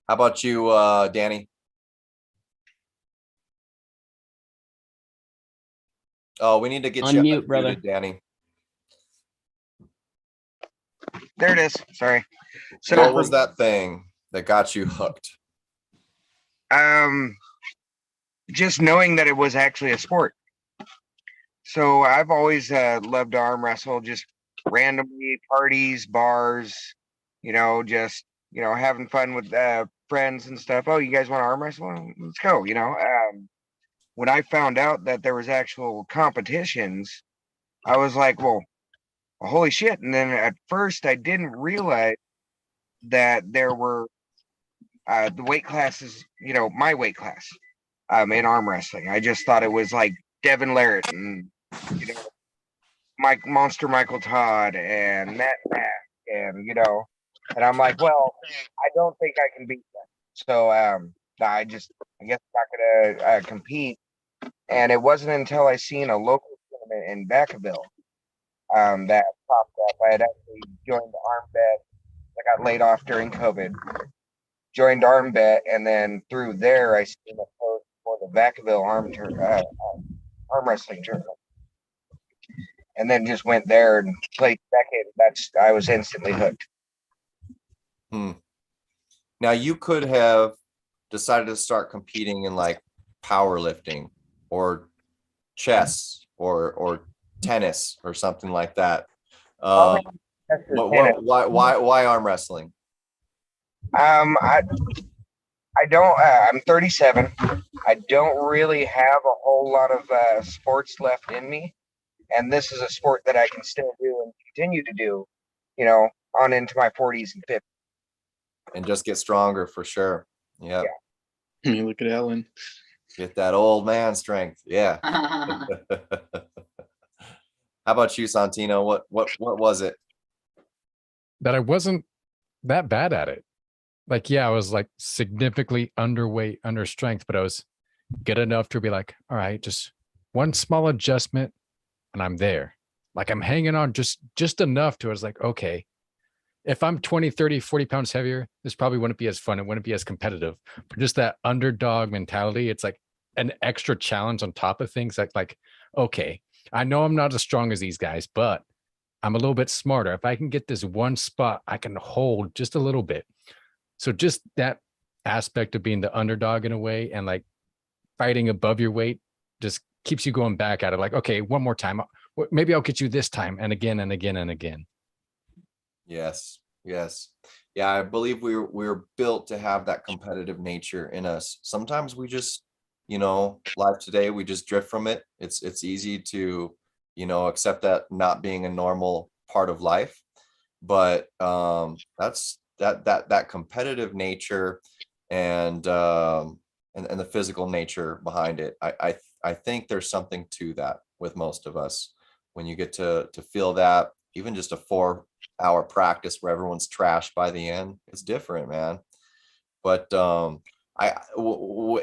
How about you, Danny? Oh, we need to get Unmute, you unmuted, brother. Danny. There it is. Sorry. So what was that thing that got you hooked? Just knowing that it was actually a sport. So I've always loved to arm wrestle, just randomly, parties, bars, just having fun with friends and stuff. Oh, you guys want to arm wrestle? Let's go. When I found out that there was actual competitions, I was like, well, holy shit. And then at first I didn't realize that there were the weight classes, my weight class in arm wrestling. I just thought it was like Devin Larrett and, Monster Michael Todd and Matt and, and I'm like, well, I don't think I can beat them. So I guess I'm not going to compete. And it wasn't until I seen a local tournament in Vacaville that popped up. I had actually joined the arm bet. I got laid off during COVID. Joined arm bet, and then through there, I seen a post for the Vacaville arm wrestling tournament, and then just went there and played second. I was instantly hooked. Now you could have decided to start competing in like powerlifting or chess or tennis or something like that. Why arm wrestling? I don't. I'm 37. I don't really have a whole lot of sports left in me, and this is a sport that I can still do and continue to do, on into my 40s and 50s. And just get stronger for sure. Yeah. I mean, look at Ellen. Get that old man strength. Yeah. How about you, Sontino? What was it? That I wasn't that bad at it. Like, yeah, I was like significantly underweight, under strength, but I was good enough to be like, all right, just one small adjustment and I'm there. Like I'm hanging on just enough to, I was like, okay, if I'm 20, 30, 40 pounds heavier, this probably wouldn't be as fun. It wouldn't be as competitive. But just that underdog mentality, it's like an extra challenge on top of things. Like, okay, I know I'm not as strong as these guys, but I'm a little bit smarter. If I can get this one spot, I can hold just a little bit. So just that aspect of being the underdog in a way and like fighting above your weight just keeps you going back at it. Like, okay, one more time. Maybe I'll get you this time, and again and again and again. Yes. Yes. Yeah, I believe we were built to have that competitive nature in us. Sometimes we just, life today, we just drift from it. It's easy to, accept that not being a normal part of life. But that's that competitive nature and the physical nature behind it. I think there's something to that with most of us. When you get to feel that, even just a 4-hour practice where everyone's trashed by the end, it's different, man. But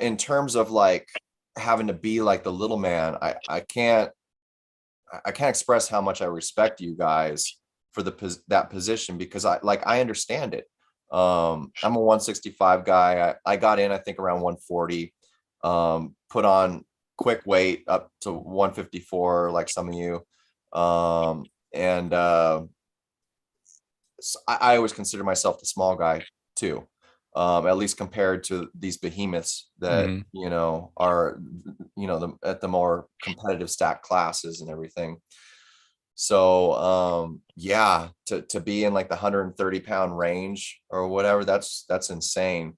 in terms of like having to be like the little man, I can't express how much I respect you guys for that position, because I understand it. I'm a 165 guy. I got in, I think, around 140, put on quick weight up to 154, like some of you. And I always consider myself the small guy too, at least compared to these behemoths that, are, at the more competitive stack classes and everything. So, yeah, to be in like the 130-pound range or whatever, that's insane.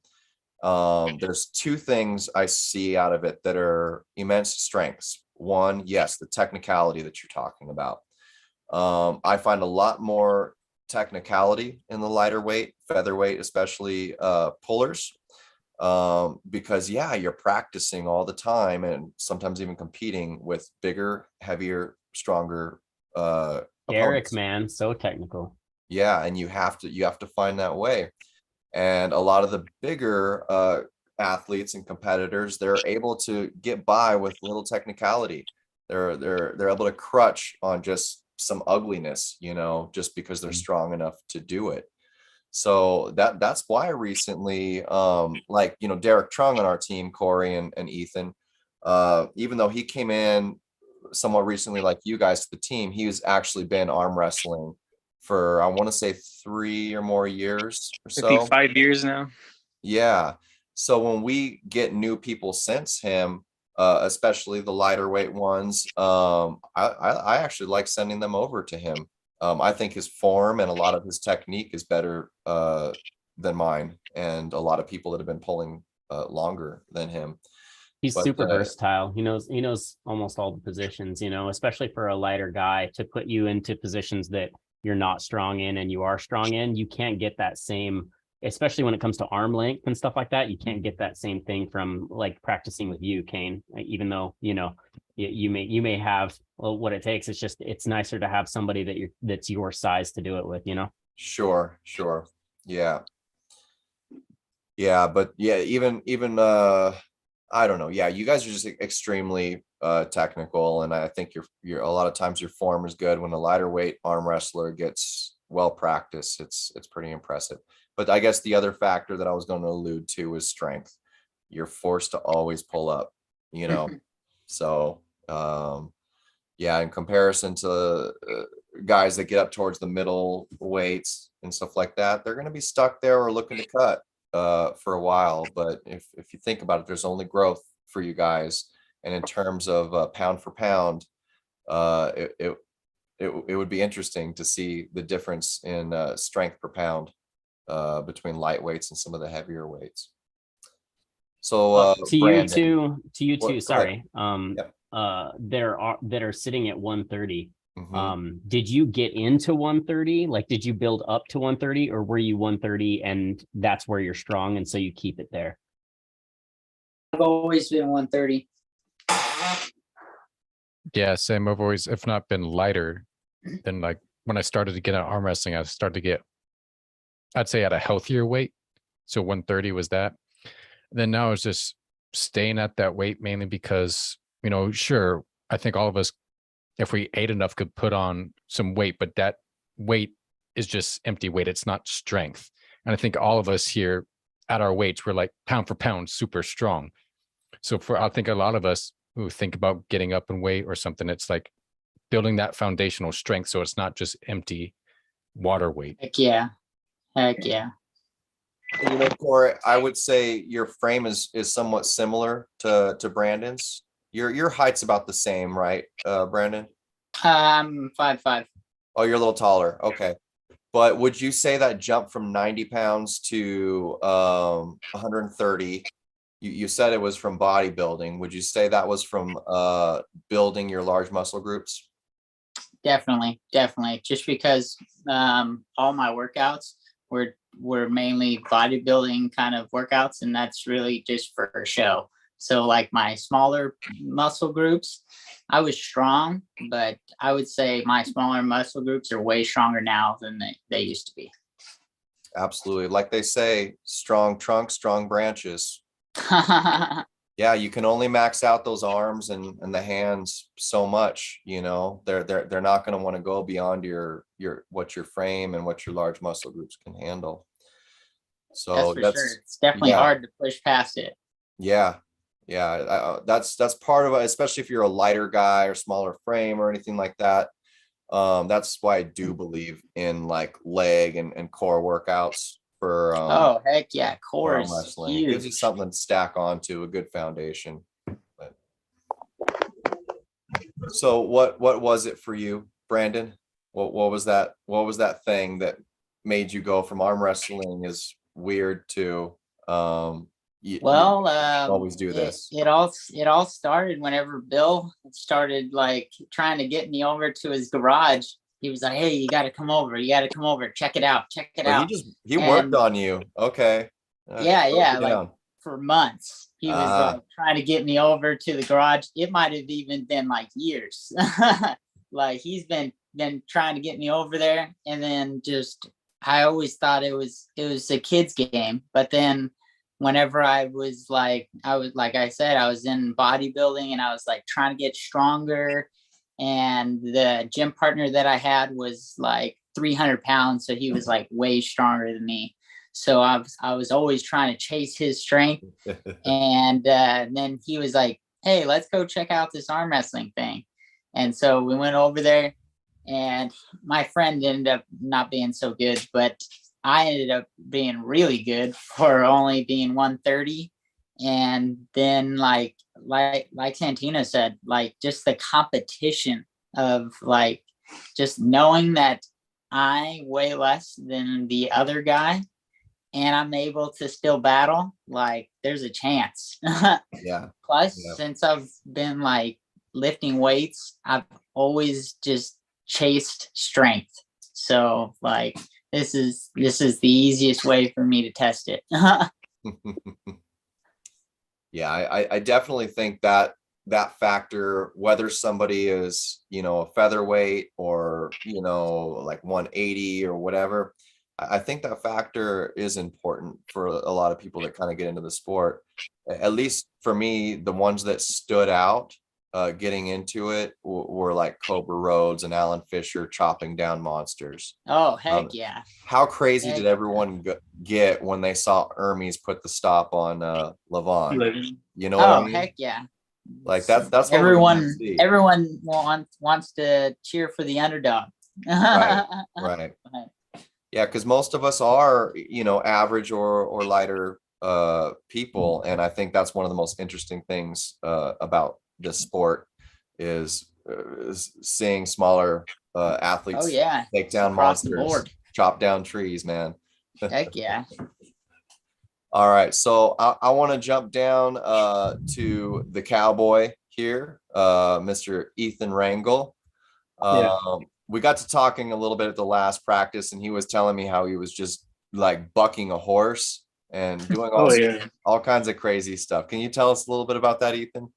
There's two things I see out of it that are immense strengths. One, yes, the technicality that you're talking about. I find a lot more technicality in the lighter weight, featherweight, especially pullers, because you're practicing all the time and sometimes even competing with bigger, heavier, stronger Derek, opponents. man, so technical. Yeah, and you have to find that way. And a lot of the bigger athletes and competitors, they're able to get by with little technicality. They're able to crutch on just some ugliness, just because they're strong enough to do it. So that's why recently, Derek Truong on our team, Cory and Ethan, even though he came in somewhat recently, like you guys, to the team, he's actually been arm wrestling for, I want to say, 3 or more years or so. I think 5 years now. Yeah. So when we get new people since him, especially the lighter weight ones, I actually like sending them over to him. I think his form and a lot of his technique is better than mine, and a lot of people that have been pulling longer than him. He's super versatile. He knows almost all the positions, especially for a lighter guy, to put you into positions that you're not strong in and you are strong in. You can't get that same, especially when it comes to arm length and stuff like that. You can't get that same thing from like practicing with you, Kane, even though, you may have what it takes. It's nicer to have somebody that's your size to do it with, Sure. Yeah. But yeah, even I don't know. Yeah, you guys are just extremely technical, and I think you're a lot of times your form is good. When a lighter weight arm wrestler gets well practiced, it's pretty impressive. But I guess the other factor that I was going to allude to is strength. You're forced to always pull up, So in comparison to guys that get up towards the middle weights and stuff like that, they're going to be stuck there or looking to cut for a while. But if you think about it, there's only growth for you guys. And in terms of pound for pound, it would be interesting to see the difference in strength per pound. between lightweights and some of the heavier weights. So to Brandon, you go too. ahead. Sorry. Yep. There are that are sitting at 130. Mhm. Did you get into 130? Like, did you build up to 130, or were you 130 and that's where you're strong, and so you keep it there? I've always been 130. Yeah, same. I've always, if not been lighter than like when I started to get into arm wrestling, I started to get, I'd say at a healthier weight. So 130 was that. And then now it's just staying at that weight mainly because, you know, sure, I think all of us, if we ate enough, could put on some weight, but that weight is just empty weight. It's not strength. And I think all of us here at our weights, we're like pound for pound, super strong. So I think a lot of us who think about getting up in weight or something, it's like building that foundational strength. So it's not just empty water weight. Heck yeah. Heck yeah. You know, Cory, I would say your frame is somewhat similar to Brandon's. Your height's about the same, right, Brandon? I'm 5'5". Oh, you're a little taller. Okay. But would you say that jump from 90 pounds to 130, you said it was from bodybuilding. Would you say that was from building your large muscle groups? Definitely. Just because all my workouts were mainly bodybuilding kind of workouts, and that's really just for show. So like my smaller muscle groups, I was strong, but I would say my smaller muscle groups are way stronger now than they used to be. Absolutely. Like they say, strong trunk, strong branches. Yeah, you can only max out those arms and the hands so much, you know. They're not going to want to go beyond your what your frame and what your large muscle groups can handle. So that's for sure. It's definitely hard to push past it. Yeah. That's part of it, especially if you're a lighter guy or smaller frame or anything like that. That's why I do believe in like leg and core workouts for oh heck yeah, core arm is wrestling. It gives you huge. something to stack onto, a good foundation. But so what was it for you, Brandon? What was that thing that made you go from arm wrestling is weird to you always do this? It all started whenever Bill started like trying to get me over to his garage. He was like, "Hey, you got to come over. Check it out. He worked on you. Okay. Like for months. He was like trying to get me over to the garage. It might have even been like years. Like he's been trying to get me over there, and then just I always thought it was a kid's game, but then whenever I was like I said, I was in bodybuilding and I was like trying to get stronger, and the gym partner that I had was like 300 pounds, so he was like way stronger than me. So I was always trying to chase his strength. And then he was like, "Hey, let's go check out this arm wrestling thing." And so we went over there, and my friend ended up not being so good, but I ended up being really good for only being 130. And then like Santino said, like just the competition of like just knowing that I weigh less than the other guy and I'm able to still battle, like there's a chance. Yeah. Plus, since I've been like lifting weights, I've always just chased strength. So like this is the easiest way for me to test it. Yeah, I definitely think that factor, whether somebody is, you know, a featherweight or, you know, like 180 or whatever, I think that factor is important for a lot of people that kind of get into the sport. At least for me, the ones that stood out getting into it were like Cobra Rhodes and Alan Fisher chopping down monsters. Oh, heck yeah. How crazy did everyone get when they saw Hermes put the stop on Levon? You know what I mean? Heck yeah. Like that's what everyone wants to cheer for the underdog. Right. Yeah, because most of us are, you know, average or lighter people, and I think that's one of the most interesting things about this sport is seeing smaller athletes take down monsters, chop down trees, man. Heck yeah. All right, so I want to jump down to the cowboy here, Mr. Ethan Rangel. We got to talking a little bit at the last practice, and he was telling me how he was just like bucking a horse and doing all kinds of crazy stuff. Can you tell us a little bit about that, Ethan?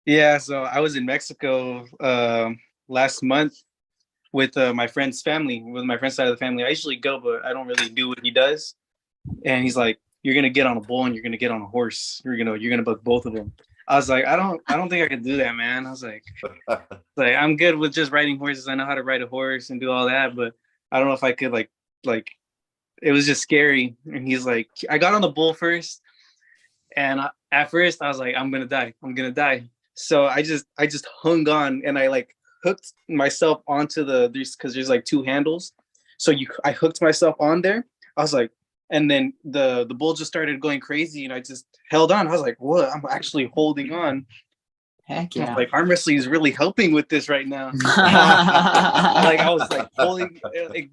Yeah, so I was in Mexico last month with my friend's family, with my friend's side of the family. I usually go, but I don't really do what he does. And he's like, "You're gonna get on a bull and you're gonna get on a horse. You're gonna buck both of them." I was like, I don't think I can do that, man. I was like, I'm good with just riding horses. I know how to ride a horse and do all that, but I don't know if I could like it was just scary. And he's like, I got on the bull first, and at first I was like, I'm gonna die. So I just hung on, and I like hooked myself onto because there's like two handles. So I hooked myself on there. I was like, and then the bull just started going crazy, and I just held on. I was like, what? I'm actually holding on. Heck yeah. Like, arm wrestling is really helping with this right now. Like, I was like holding, it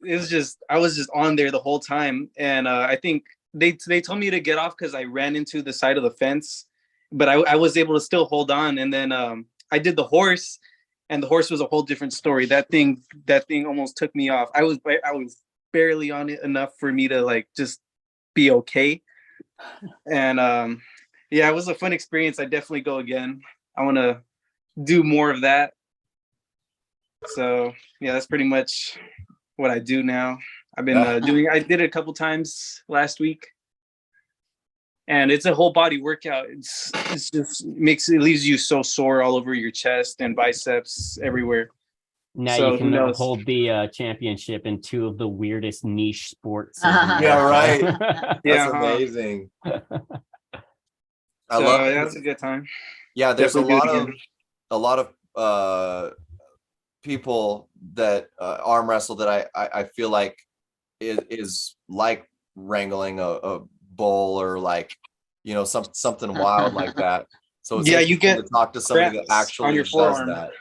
was just, I was just on there the whole time. And I think they told me to get off because I ran into the side of the fence, but I was able to still hold on. And then I did the horse, and the horse was a whole different story. That thing almost took me off. I was barely on it enough for me to like just be okay. And yeah, it was a fun experience. I definitely go again. I want to do more of that. So yeah, that's pretty much what I do now. I've been I did it a couple times last week, and it's a whole body workout. It's just it leaves you so sore all over your chest and biceps everywhere. Now you can hold the championship in two of the weirdest niche sports. Yeah, right. That's amazing. I love it. Yeah, it's a good time. Yeah, there's a lot of people that arm wrestle that I feel like is like wrangling a bull or like, you know, something wild like that. So it's you get to talk to somebody that actually does that.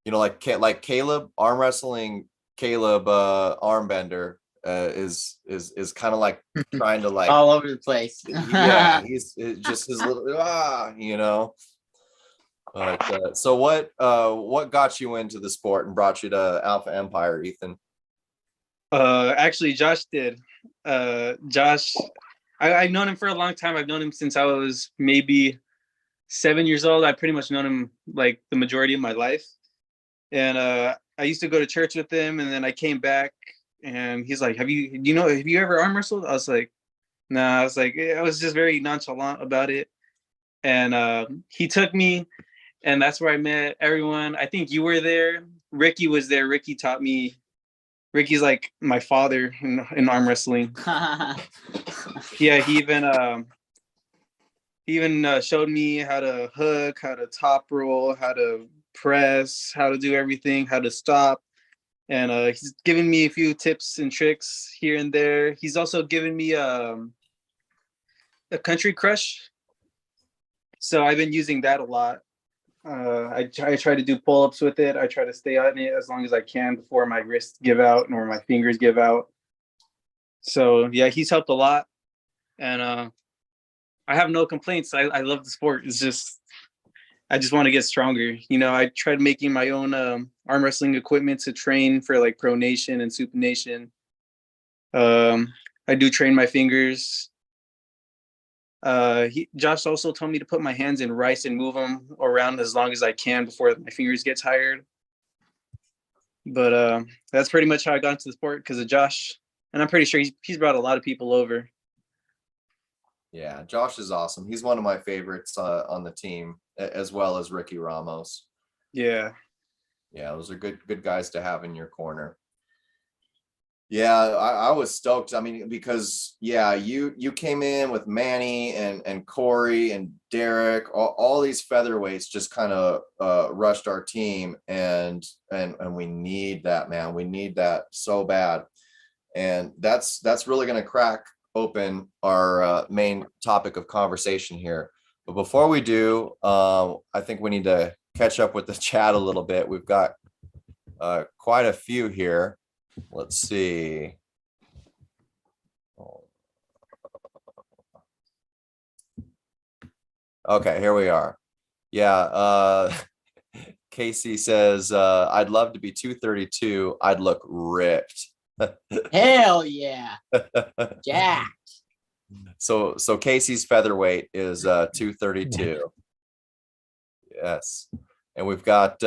You know, like Caleb, arm wrestling Caleb Armbender is kind of like trying to like all over the place. Yeah, he's just his little you know. But so what got you into the sport and brought you to Alpha Empire, Ethan? Actually, Josh did. Josh, I've known him for a long time. I've known him since I was maybe 7 years old. I pretty much known him like the majority of my life. And I used to go to church with him, and then I came back, and he's like, have you ever arm wrestled? I was like, nah. I was like, I was just very nonchalant about it. And he took me, and that's where I met everyone. I think you were there. Ricky was there. Ricky taught me. Ricky's like my father in arm wrestling. Yeah, he even showed me how to hook, how to top roll, how to press, how to do everything, how to stop. And he's given me a few tips and tricks here and there. He's also given me a country crush. So I've been using that a lot. I try to do pull-ups with it. I try to stay on it as long as I can before my wrists give out or my fingers give out. So yeah, he's helped a lot. And I have no complaints. I love the sport. It's just, I just want to get stronger. You know, I tried making my own arm wrestling equipment to train for like pronation and supination. I do train my fingers. Josh also told me to put my hands in rice and move them around as long as I can before my fingers get tired. But that's pretty much how I got into the sport, because of Josh. And I'm pretty sure he's brought a lot of people over. Yeah, Josh is awesome. He's one of my favorites on the team, as well as Ricky Ramos. Yeah, those are good guys to have in your corner. Yeah, I was stoked. I mean, because you came in with Manny and Cory and Derek, all these featherweights just kind of rushed our team, and we need that, man. We need that so bad, and that's really going to crack open our main topic of conversation here. But before we do, I think we need to catch up with the chat a little bit. We've got quite a few here. Let's see. Okay, here we are. Yeah, Casey says, I'd love to be 232. I'd look ripped. Hell yeah. Jack. So Casey's featherweight is 232. Yes. And we've got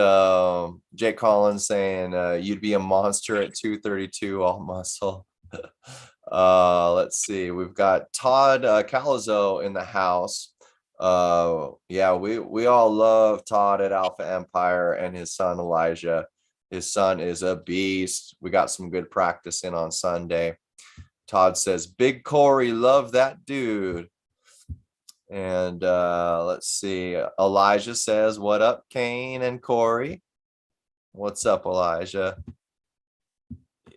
Jake Collins saying you'd be a monster at 232, all muscle. Let's see. We've got Todd Calazo in the house. Yeah, we all love Todd at Alpha Empire and his son Elijah. His son is a beast. We got some good practice in on Sunday. Todd says, Big Cory, love that dude. And let's see. Elijah says, what up, Kane and Cory? What's up, Elijah?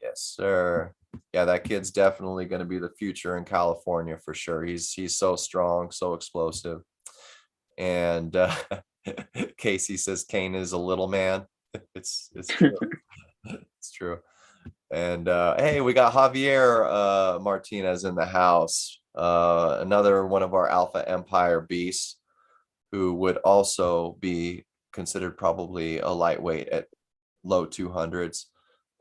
Yes, sir. Yeah, that kid's definitely going to be the future in California for sure. He's so strong, so explosive. And Casey says Kane is a little man. It's true. It's true. And hey, we got Javier Martinez in the house. Another one of our Alpha Empire beasts who would also be considered probably a lightweight at low 200s.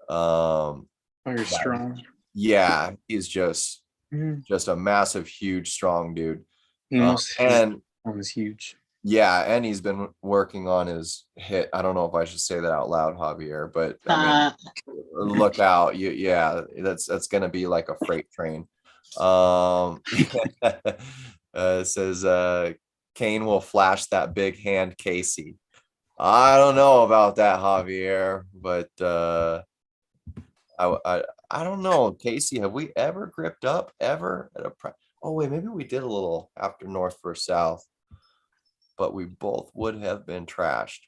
You're strong. Yeah, he's just a massive, huge, strong dude. And was huge. Yeah, and he's been working on his hit. I don't know if I should say that out loud, Javier, but I mean, look out. Yeah, that's gonna be like a freight train. It says Kane will flash that big hand, Casey. I don't know about that, Javier, but I don't know, Casey. Have we ever gripped up ever at a? Oh wait, maybe we did a little after North versus South, but we both would have been trashed.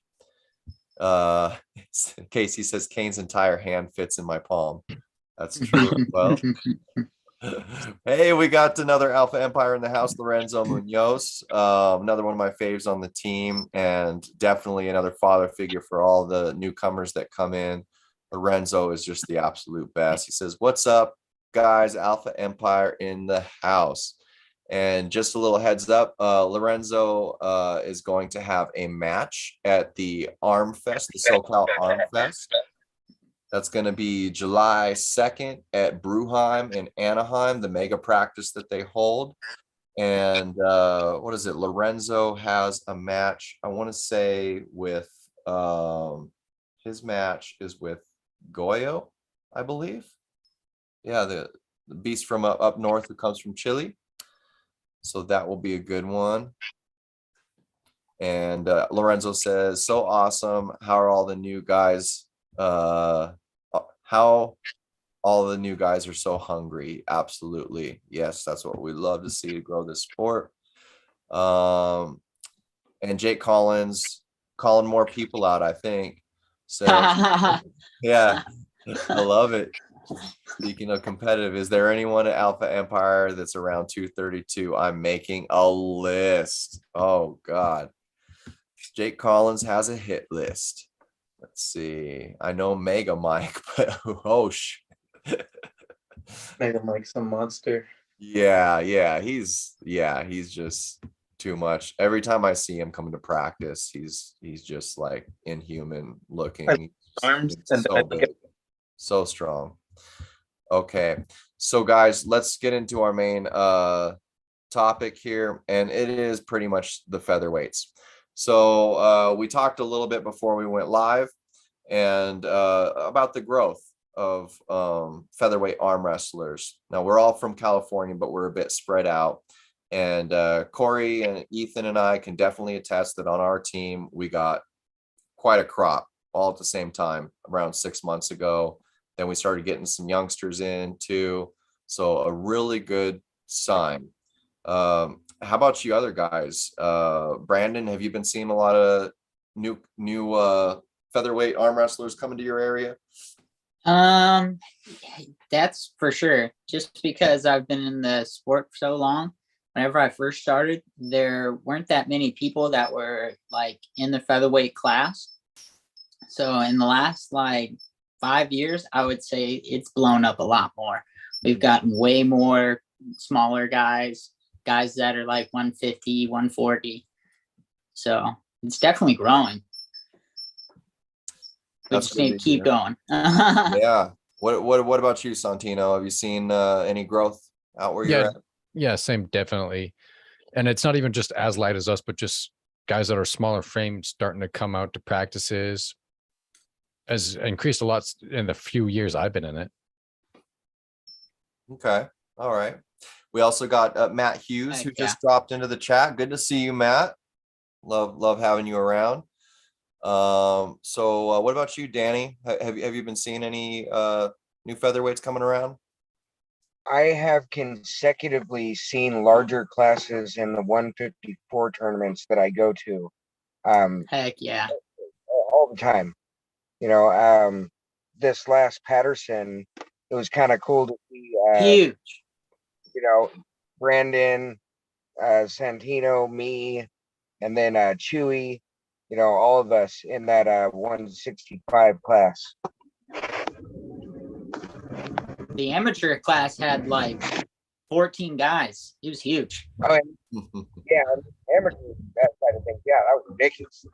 Casey says Kane's entire hand fits in my palm. That's true. Well, hey, we got another Alpha Empire in the house, Lorenzo Munoz, another one of my faves on the team, and definitely another father figure for all the newcomers that come in. Lorenzo is just the absolute best. He says, what's up, guys? Alpha Empire in the house. And just a little heads up, Lorenzo is going to have a match at the Arm Fest, the SoCal Arm Fest. That's going to be July 2nd at Bruheim in Anaheim, the mega practice that they hold. And what is it? Lorenzo has a match, I want to say, with his match is with Goyo, I believe. Yeah, the beast from up north who comes from Chile. So that will be a good one. And Lorenzo says, so awesome. How are all the new guys? How all the new guys are so hungry. Absolutely. Yes, that's what we love to see to grow this sport. And Jake Collins calling more people out, I think. So yeah, I love it. Speaking of competitive, is there anyone at Alpha Empire that's around 232? I'm making a list. Oh God. Jake Collins has a hit list. Let's see. I know Mega Mike, but oh shit. Mega Mike's a monster. Yeah, he's just too much. Every time I see him coming to practice, he's just like inhuman looking. Arms So big, so strong. Okay, so guys, let's get into our main topic here, and it is pretty much the featherweights. So we talked a little bit before we went live and about the growth of featherweight arm wrestlers. Now we're all from California, but we're a bit spread out. And Cory and Ethan and I can definitely attest that on our team, we got quite a crop all at the same time around 6 months ago. Then we started getting some youngsters in too. So a really good sign. How about you other guys? Brandon, have you been seeing a lot of new featherweight arm wrestlers coming to your area? That's for sure. Just because I've been in the sport for so long. Whenever I first started, there weren't that many people that were like in the featherweight class. So in the last like 5 years, I would say it's blown up a lot more. We've gotten way more smaller guys that are like 150, 140. So it's definitely growing. We That's just good need to to keep hear. going. Yeah. What about you, Santino? Have you seen any growth out where you're Yeah, at? yeah, same, definitely. And it's not even just as light as us, but just guys that are smaller frames starting to come out to practices has increased a lot in the few years I've been in it. Okay. All right. We also got Matt Hughes, who Heck yeah. just dropped into the chat. Good to see you, Matt. Love having you around. So what about you, Danny? Have you been seeing any new featherweights coming around? I have consecutively seen larger classes in the 154 tournaments that I go to. Heck yeah. All the time. This last Patterson, it was kind of cool to see, Huge. Brandon, Santino, me, and then Chewy, all of us in that 165 class. The amateur class had like 14 guys. It was huge. Oh, and, yeah, amateur, that side of things. Yeah, that was ridiculous.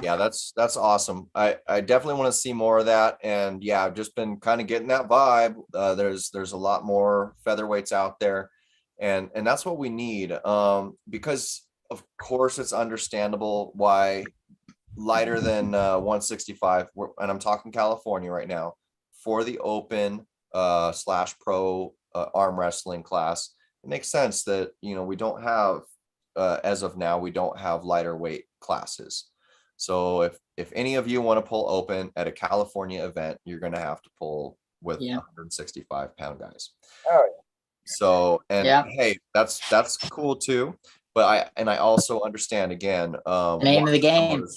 Yeah, that's awesome. I definitely want to see more of that. And yeah, I've just been kind of getting that vibe. There's a lot more featherweights out there, and that's what we need. Because of course it's understandable why lighter than 165, and I'm talking California right now, for the open / pro arm wrestling class. It makes sense that we don't have as of now, we don't have lighter weight classes. So if any of you want to pull open at a California event, you're going to have to pull with 165-pound guys. Oh, yeah. So, and Yeah. hey, that's cool too. But I also understand again, Name of the game.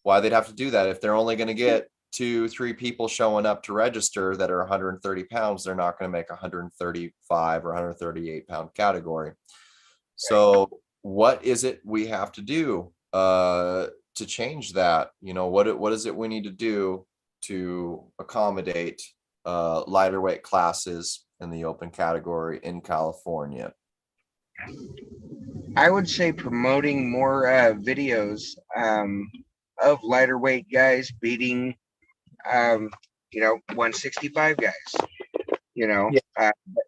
Why they'd have to do that. If they're only going to get 2-3 people showing up to register that are 130 pounds, they're not going to make 135 or 138 pound category. So what is it we have to do to change that? What is it we need to do to accommodate lighter weight classes in the open category in California? I would say promoting more videos of lighter weight guys beating 165 guys.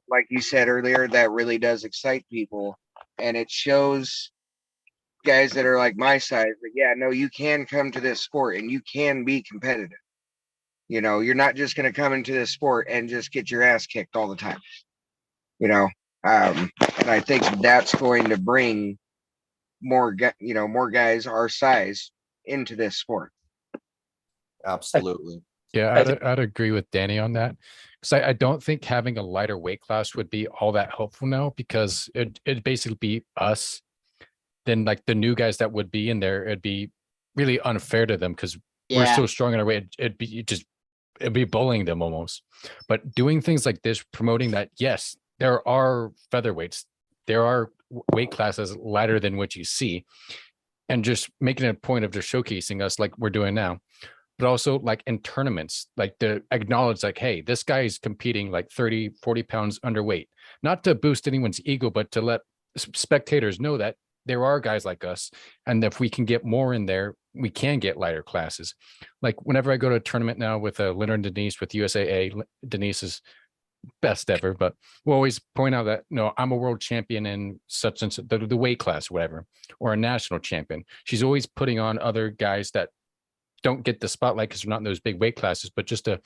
Like you said earlier, that really does excite people, and it shows guys that are like my size that you can come to this sport and you can be competitive. You're not just going to come into this sport and just get your ass kicked all the time. And I think that's going to bring more guys our size into this sport. Absolutely. Yeah, I'd agree with Danny on that, because I don't think having a lighter weight class would be all that helpful now, because it'd basically be us. Then like the new guys that would be in there, it'd be really unfair to them because we're so strong in our way. It'd be bullying them almost. But doing things like this, promoting that, yes, there are featherweights, there are weight classes lighter than what you see, and just making a point of just showcasing us like we're doing now. But also like in tournaments, like to acknowledge like, hey, this guy is competing like 30, 40 pounds underweight, not to boost anyone's ego, but to let spectators know that there are guys like us. And if we can get more in there, we can get lighter classes. Like whenever I go to a tournament now with Leonard and Denise with USAA, Denise is best ever, but we'll always point out that, I'm a world champion in such and such, the weight class, whatever, or a national champion. She's always putting on other guys that don't get the spotlight because they're not in those big weight classes, but just to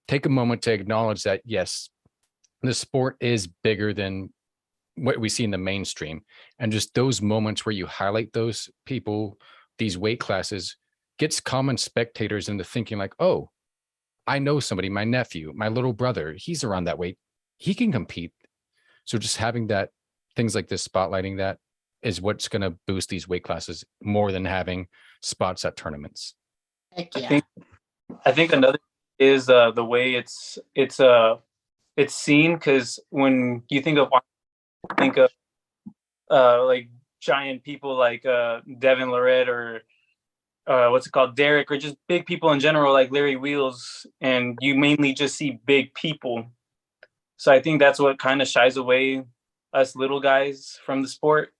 take a moment to acknowledge that, yes, the sport is bigger than what we see in the mainstream. And just those moments where you highlight those people, these weight classes, gets common spectators into thinking like, oh, I know somebody, my nephew, my little brother, he's around that weight, he can compete. So just having that, things like this, spotlighting that, is what's going to boost these weight classes more than having spots at tournaments. Heck yeah. I think another is the way it's seen, because when you think of like giant people like Devin Lorette or what's it called, Derek, or just big people in general, like Larry Wheels, and you mainly just see big people. So I think that's what kind of shies away us little guys from the sport.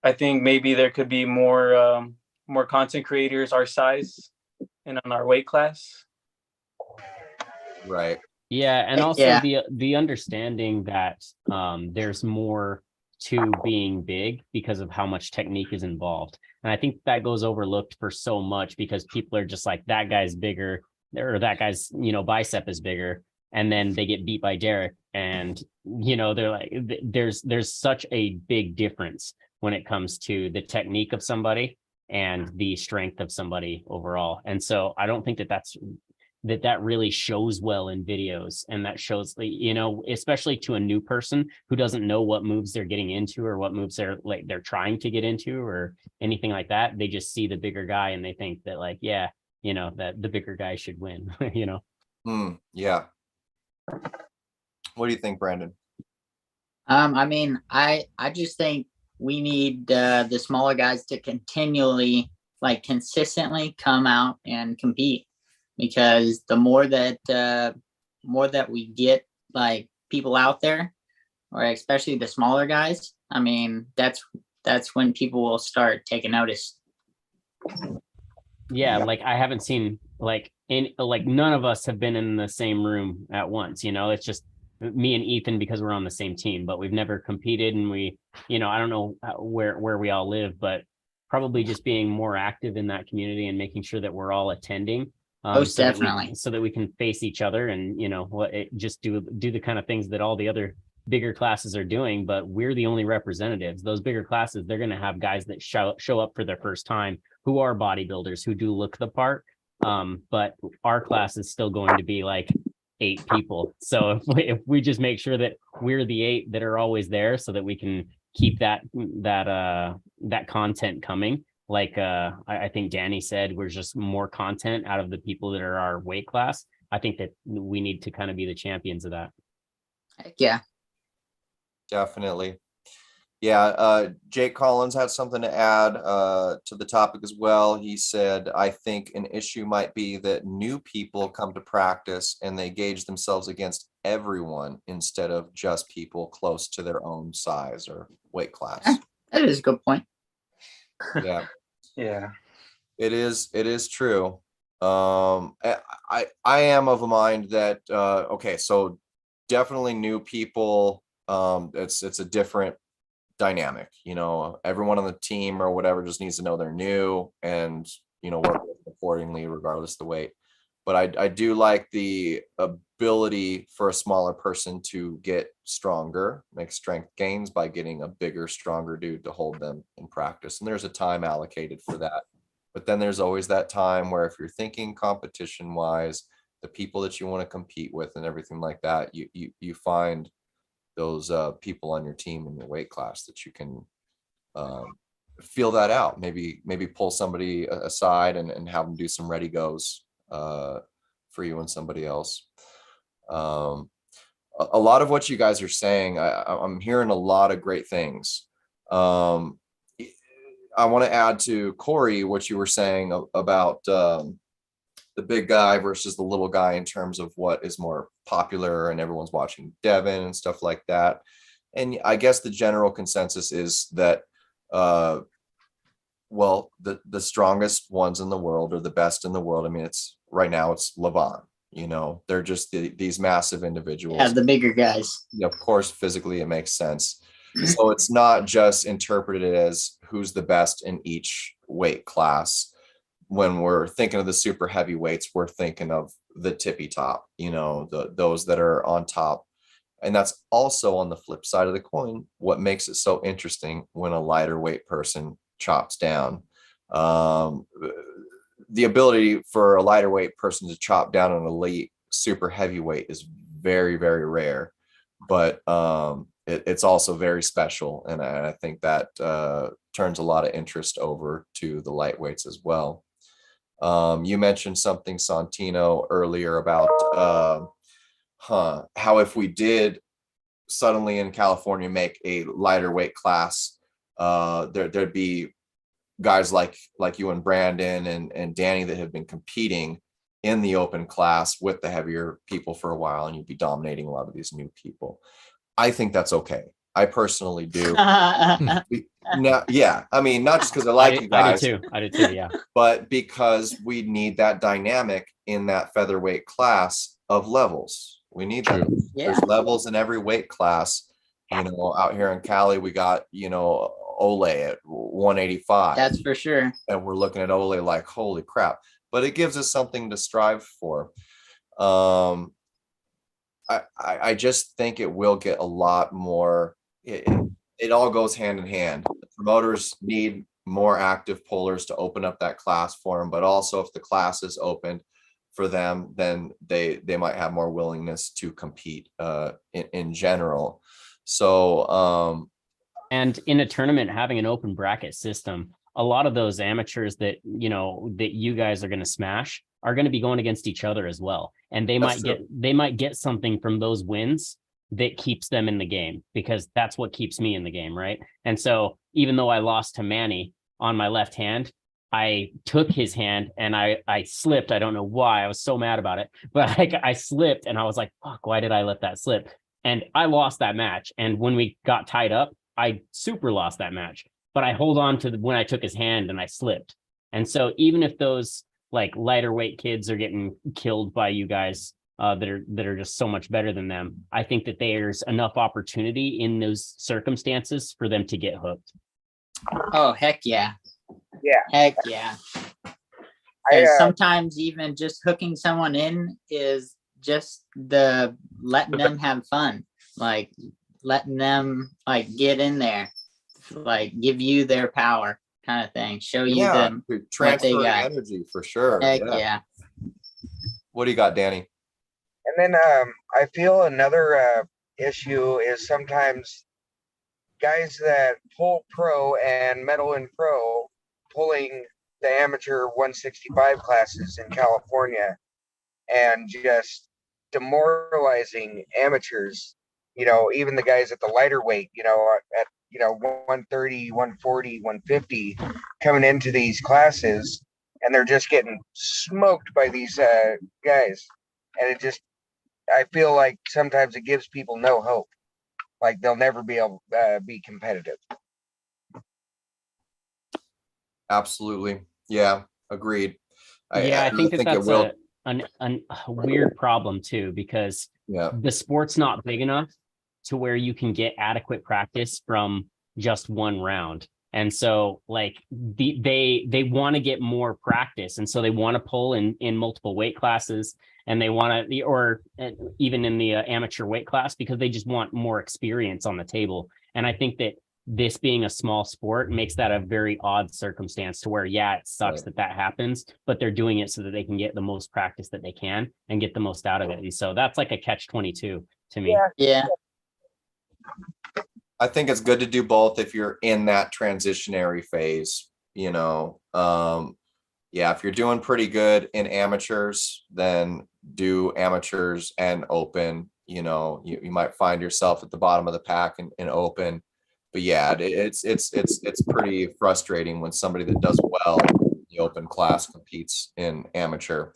I think maybe there could be more content creators our size and on our weight class. Right. Yeah, and also the understanding that there's more to being big because of how much technique is involved. And I think that goes overlooked for so much because people are just like, that guy's bigger, or that guy's, bicep is bigger. And then they get beat by Derek. And, they're like, there's such a big difference when it comes to the technique of somebody and the strength of somebody overall. And so I don't think that really shows well in videos, and that shows, especially to a new person who doesn't know what moves they're getting into or what moves they're trying to get into or anything like that. They just see the bigger guy and they think that that the bigger guy should win. Yeah. What do you think, Brandon? I mean, I just think we need the smaller guys to continually, consistently come out and compete, because the more that we get people out there, or especially the smaller guys, I mean, that's when people will start taking notice. Yeah, I haven't seen none of us have been in the same room at once. It's just me and Ethan because we're on the same team, but we've never competed, and we, I don't know where we all live, but probably just being more active in that community and making sure that we're all attending. Most definitely. So that we can face each other and, just do the kind of things that all the other bigger classes are doing, but we're the only representatives. Those bigger classes, they're going to have guys that show up for their first time who are bodybuilders, who do look the part. But our class is still going to be 8 people. So if we just make sure that we're the 8 that are always there, so that we can keep that content coming. I think Danny said, we're just more content out of the people that are our weight class. I think that we need to kind of be the champions of that. Yeah. Definitely. Yeah. Jake Collins had something to add to the topic as well. He said, I think an issue might be that new people come to practice and they gauge themselves against everyone instead of just people close to their own size or weight class. That is a good point. Yeah. Yeah. It is true. I am of a mind that okay, so definitely new people, it's a different dynamic. Everyone on the team or whatever just needs to know they're new and work accordingly regardless of the weight. But I do like the ability for a smaller person to get stronger, make strength gains by getting a bigger, stronger dude to hold them in practice. And there's a time allocated for that. But then there's always that time where if you're thinking competition wise, the people that you want to compete with and everything like that, you find those people on your team in your weight class that you can feel that out. Maybe pull somebody aside and have them do some ready goes for you and somebody else. A lot of what you guys are saying, I'm hearing a lot of great things. I want to add to Cory what you were saying about the big guy versus the little guy in terms of what is more popular and everyone's watching Devin and stuff like that. And I guess the general consensus is that well, the strongest ones in the world, or the best in the world, I mean, right now it's Levon. They're just these massive individuals. Yeah, the bigger guys. Of course, physically it makes sense. So it's not just interpreted as who's the best in each weight class. When we're thinking of the super heavyweights, we're thinking of the tippy top, those that are on top. And that's also on the flip side of the coin, what makes it so interesting when a lighter weight person chops down. The ability for a lighter weight person to chop down an elite super heavyweight is very, very rare, but it's also very special. And I think that turns a lot of interest over to the lightweights as well. You mentioned something, Sontino, earlier about how if we did suddenly in California make a lighter weight class, there'd be guys like you and Brandon and Danny that have been competing in the open class with the heavier people for a while, and you'd be dominating a lot of these new people. I think that's okay. I personally do. Now, yeah, I mean, not just because I like you guys. I do too, yeah. But because we need that dynamic in that featherweight class of levels. We need that. Yeah. There's levels in every weight class. You know, out here in Cali, we got, you know, Ole at 185. That's for sure. And we're looking at Ole like, holy crap. But it gives us something to strive for. I just think it will get a lot more. It all goes hand in hand. The promoters need more active pullers to open up that class for them, but also if the class is opened for them, then they might have more willingness to compete in general. So and in a tournament, having an open bracket system, a lot of those amateurs that you guys are going to smash are going to be going against each other as well, and they might get something from those wins that keeps them in the game, because that's what keeps me in the game, right? And so even though I lost to Manny on my left hand, I took his hand and I slipped. I don't know why. I was so mad about it, but I slipped and I was like, fuck, why did I let that slip? And I lost that match. And when we got tied up, I super lost that match, but I hold on to when I took his hand and I slipped. And so even if those like lighter weight kids are getting killed by you guys, that are just so much better than them, I think that there's enough opportunity in those circumstances for them to get hooked. Oh, heck yeah. Yeah. Heck yeah. Sometimes even just hooking someone in is just letting them have fun, like letting them like get in there, like give you their power kind of thing, show you them transfer energy for sure. Heck yeah. What do you got, Danny? And then I feel another issue is sometimes guys that pull pro and medal in pro pulling the amateur 165 classes in California and just demoralizing amateurs, even the guys at the lighter weight, at 130, 140, 150 coming into these classes, and they're just getting smoked by these guys. And I feel like sometimes it gives people no hope. Like they'll never be able to be competitive. Absolutely. Yeah. Agreed. I think that's a weird problem too, because the sport's not big enough to where you can get adequate practice from just one round. And so like they want to get more practice. And so they want to pull in multiple weight classes, and they want to, or even in the amateur weight class, because they just want more experience on the table. And I think that this being a small sport makes that a very odd circumstance to where, it sucks that happens, but they're doing it so that they can get the most practice that they can and get the most out of it. And so that's like a catch-22 to me. Yeah. I think it's good to do both if you're in that transitionary phase, if you're doing pretty good in amateurs, then do amateurs and open. You might find yourself at the bottom of the pack in open. But it's pretty frustrating when somebody that does well in the open class competes in amateur,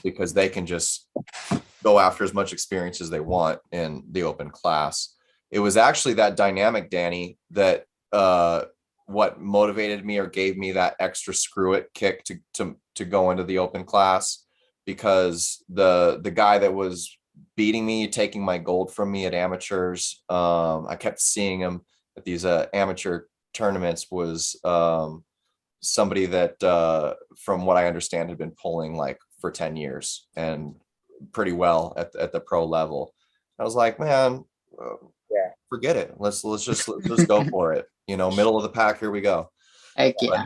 because they can just go after as much experience as they want in the open class. It was actually that dynamic, Danny, that what motivated me or gave me that extra screw it kick to go into the open class, because the guy that was beating me, taking my gold from me at amateurs, I kept seeing him at these amateur tournaments, was somebody that from what I understand had been pulling like for 10 years and pretty well at the pro level. I was like, man, forget it. Let's just go for it. Middle of the pack. Here we go. Heck yeah.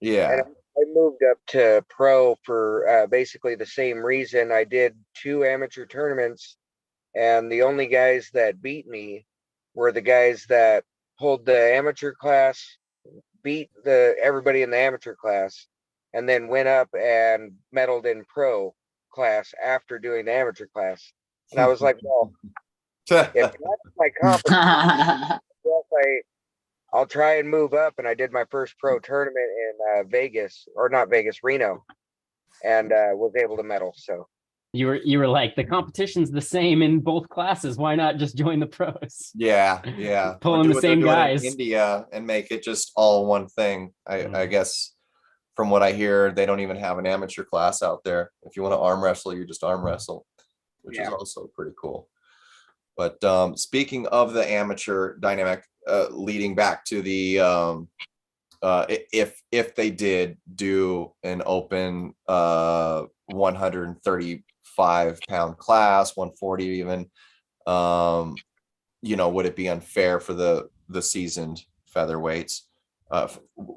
Yeah. And I moved up to pro for basically the same reason. I did 2 amateur tournaments, and the only guys that beat me were the guys that pulled the amateur class, beat everybody in the amateur class, and then went up and medaled in pro class after doing the amateur class. And I was like, well, if that's my competition, I'll try and move up. And I did my first pro tournament in Vegas, or not Vegas, Reno, and was able to medal. So you were like, the competition's the same in both classes. Why not just join the pros? Yeah. Or Pulling do the what they're same doing in guys. India and make it just all one thing. I guess from what I hear, they don't even have an amateur class out there. If you want to arm wrestle, you just arm wrestle, which is also pretty cool. But speaking of the amateur dynamic, leading back to the if they did do an open 135-pound class, 140 even, would it be unfair for the seasoned featherweights,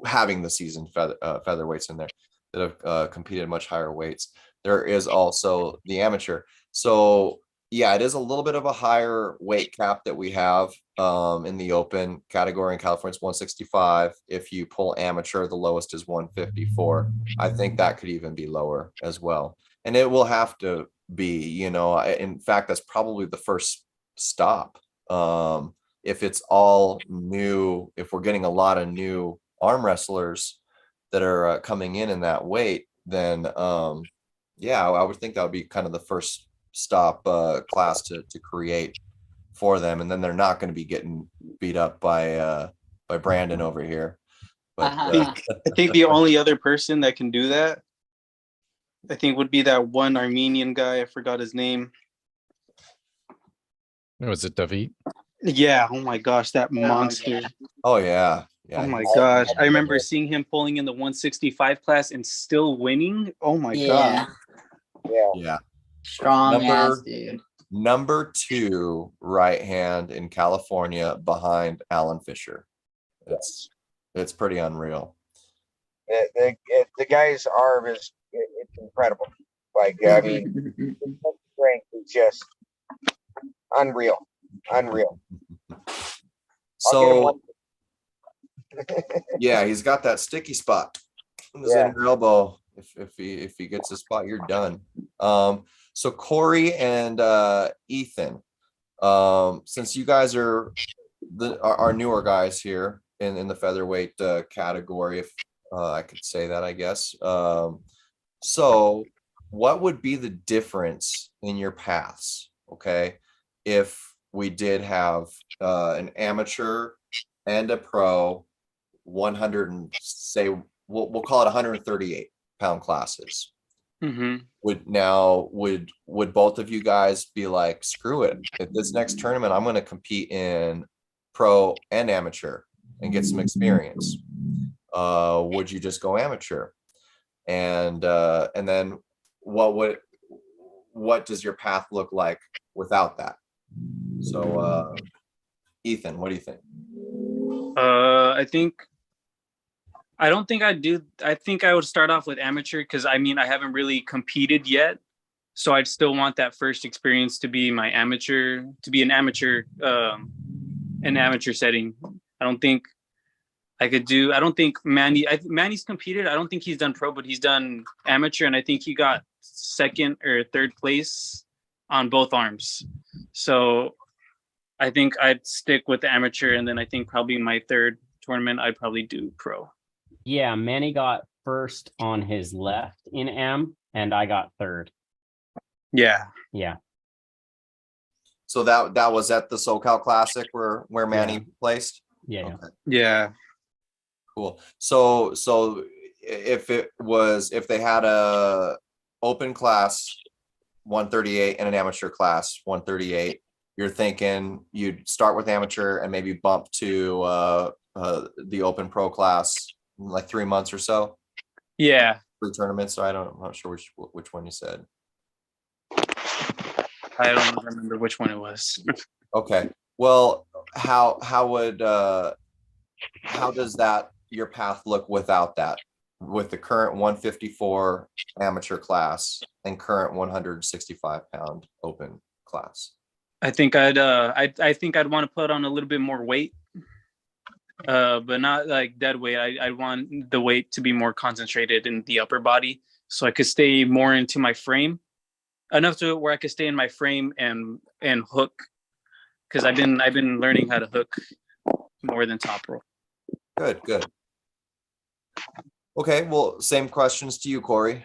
having the seasoned featherweights in there that have competed much higher weights? There is also the amateur. So yeah, it is a little bit of a higher weight cap that we have in the open category in California. It's 165. If you pull amateur, the lowest is 154. I think that could even be lower as well. And it will have to be, in fact, that's probably the first stop. If it's all new, if we're getting a lot of new arm wrestlers that are coming in that weight, then I would think that would be kind of the first stop class to create for them, and then they're not going to be getting beat up by Brandon over here. But I think the only other person that can do that, I think, would be that one Armenian guy. I forgot his name. Was it David? Yeah. Oh my gosh, that monster. Oh yeah. Oh my gosh. I remember seeing him pulling in the 165 class and still winning. Oh my god. Yeah. Strong ass dude. Number 2 right hand in California behind Alan Fisher. It's pretty unreal. The guy's arm it's incredible. Like, I mean, his strength is just unreal. So yeah, he's got that sticky spot in his inner elbow. If he gets a spot, you're done. So Cory and Ethan, since you guys are our newer guys here in the featherweight category, if I could say that, I guess. So what would be the difference in your paths, okay, if we did have an amateur and a pro 100 and say we'll call it 138-pound classes? Would both of you guys be like, screw it, at this next tournament I'm going to compete in pro and amateur and get some experience? Would you just go amateur? And then what does your path look like without that? So Ethan, what do you think? I don't think I'd do. I think I would start off with amateur, because I haven't really competed yet, so I'd still want that first experience to be an amateur setting. I don't think I could do. I don't think Manny's competed. I don't think he's done pro, but he's done amateur, and I think he got second or third place on both arms. So I think I'd stick with the amateur, and then I think probably my third tournament I'd probably do pro. Yeah, Manny got first on his left in AM, and I got third. Yeah. So that was at the SoCal Classic where Manny placed? Yeah. Okay. Yeah. Cool. So if they had a open class 138 and an amateur class 138, you're thinking you'd start with amateur and maybe bump to the open pro class in like 3 months or so? Yeah. 3 tournaments. So I'm not sure which one you said. I don't remember which one it was. Okay. Well, how does your path look without that, with the current 154 amateur class and current 165-pound open class? I think I'd want to put on a little bit more weight, but not like dead weight. I want the weight to be more concentrated in the upper body, so I could stay more into my frame, enough to where I could stay in my frame and hook, because I've been learning how to hook more than top roll. Good. Okay, well, same questions to you, Cory.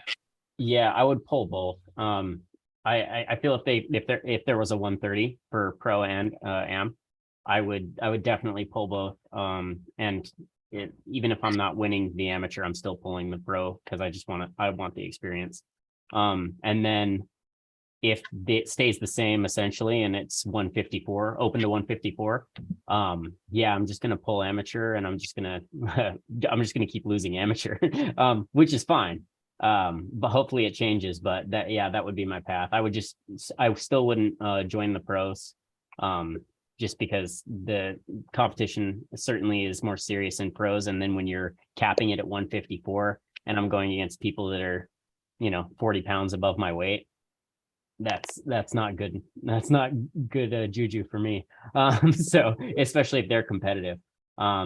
Yeah, I would pull both. I feel if there was a 130 for pro and am, I would definitely pull both. And even if I'm not winning the amateur, I'm still pulling the pro because I want the experience. And then if it stays the same essentially and it's 154, open to 154, yeah, I'm just gonna pull amateur and I'm just gonna keep losing amateur, which is fine. But hopefully it changes. But that would be my path. I still wouldn't join the pros, just because the competition certainly is more serious in pros. And then when you're capping it at 154 and I'm going against people that are, 40 pounds above my weight, that's not good. That's not good juju for me. So especially if they're competitive.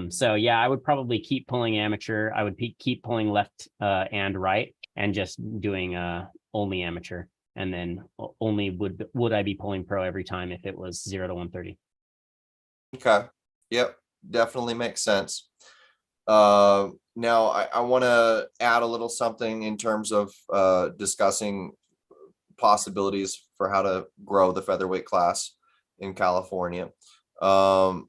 So yeah, I would probably keep pulling amateur. I would keep pulling left and right and just doing only amateur. And then only would I be pulling pro every time if it was 0 to 130. Okay. Yep. Definitely makes sense. Now I want to add a little something in terms of discussing possibilities for how to grow the featherweight class in California. So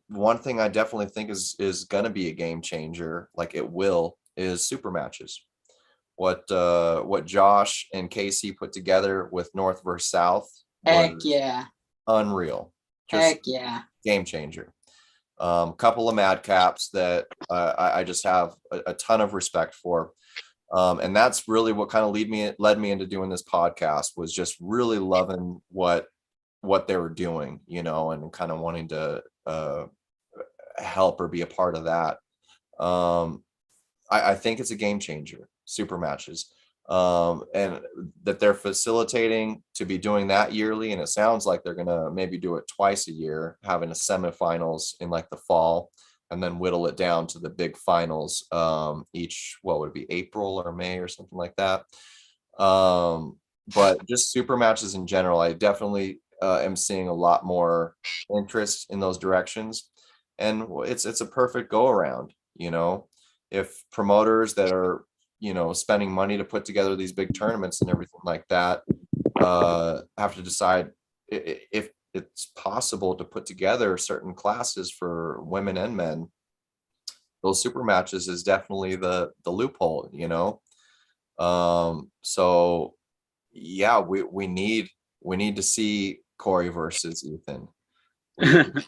one thing I definitely think is going to be a game changer, like it will, is super matches. What Josh and Casey put together with North versus South. Heck yeah. Unreal. Heck yeah. Game changer. Couple of madcaps that I just have a ton of respect for. And that's really what kind of led me into doing this podcast, was just really loving what they were doing, and kind of wanting to help or be a part of that. I think it's a game changer, super matches, and that they're facilitating to be doing that yearly. And it sounds like they're going to maybe do it twice a year, having a semifinals in like the fall, and then whittle it down to the big finals each, what would it be, April or May or something like that. But just super matches in general, I definitely am seeing a lot more interest in those directions. And it's a perfect go around, if promoters that are, spending money to put together these big tournaments and everything like that, have to decide if it's possible to put together certain classes for women and men. Those super matches is definitely the loophole, so yeah, we need to see Cory versus Ethan.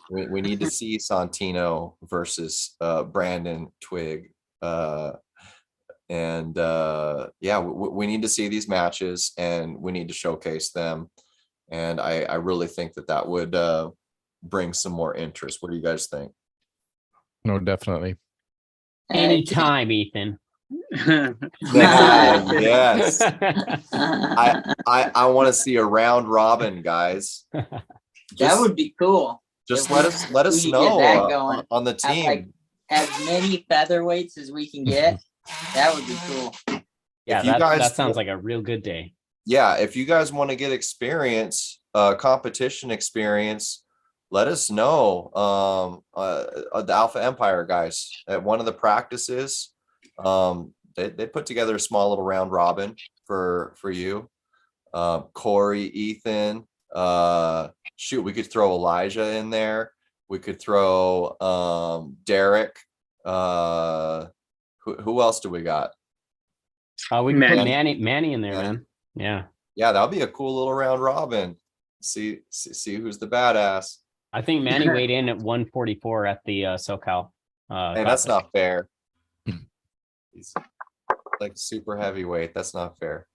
We need to see Sontino versus Brandon Twig, and yeah, we need to see these matches and we need to showcase them. And I really think that would bring some more interest. What do you guys think? No, definitely. Anytime, Ethan. Yes. I want to see a round robin, guys. That would be cool. Just let us know on the team. Like, as many featherweights as we can get. That would be cool. Yeah, that sounds like a real good day. Yeah, if you guys want to get experience, competition experience, let us know. The Alpha Empire guys at one of the practices, they put together a small little round robin for you. Cory, Ethan, shoot, we could throw Elijah in there. We could throw Derek. Who else do we got? We can put Manny in there, man. Yeah, that'll be a cool little round robin. See who's the badass. I think Manny weighed in at 144 at the SoCal. Hey, that's not fair. He's like super heavyweight. That's not fair.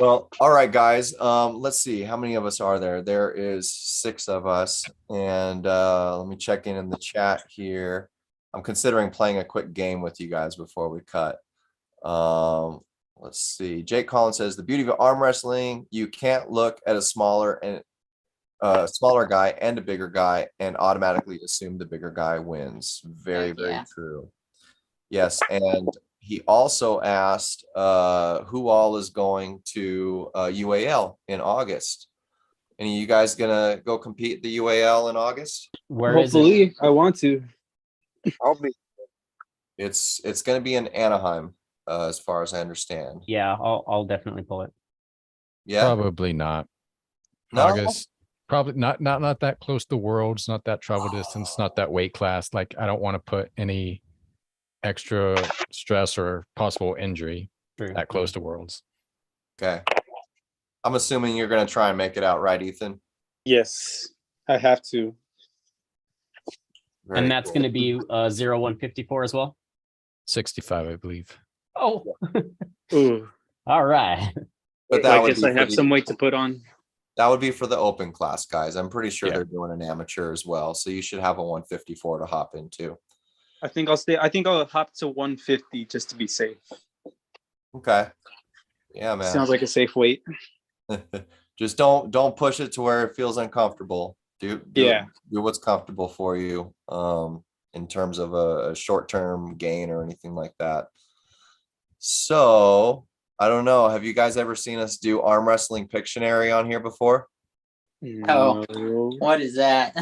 Well, all right, guys. Let's see. How many of us are there? There is 6 of us. And let me check in the chat here. I'm considering playing a quick game with you guys before we cut. Let's see. Jake Collins says, the beauty of arm wrestling, you can't look at a smaller guy and a bigger guy and automatically assume the bigger guy wins. Very true. Yes. And he also asked who all is going to UAL in August. Any of you guys gonna go compete at the UAL in August? Where is it? Hopefully, I want to. I'll be. It's gonna be in Anaheim, as far as I understand. Yeah, I'll definitely pull it. Yeah. Probably not. No? August, probably not that close to Worlds, not that travel distance, not that weight class. Like I don't want to put any extra stress or possible injury True. that close to Worlds. Okay. I'm assuming you're gonna try and make it out, right, Ethan? Yes, I have to. Very And that's cool. going to be 0154 as well. 65, I believe. Oh, Ooh, all right. But I that would guess be I for have the- some weight to put on. That would be for the open class guys. I'm pretty sure Yeah. they're doing an amateur as well. So you should have a 154 to hop into. I think I'll stay. I think I'll hop to 150 just to be safe. Okay. Yeah, man. Sounds like a safe weight. Just don't push it to where it feels uncomfortable. Do what's comfortable for you in terms of a short-term gain or anything like that. So I don't know. Have you guys ever seen us do arm wrestling Pictionary on here before? Oh. No. What is that?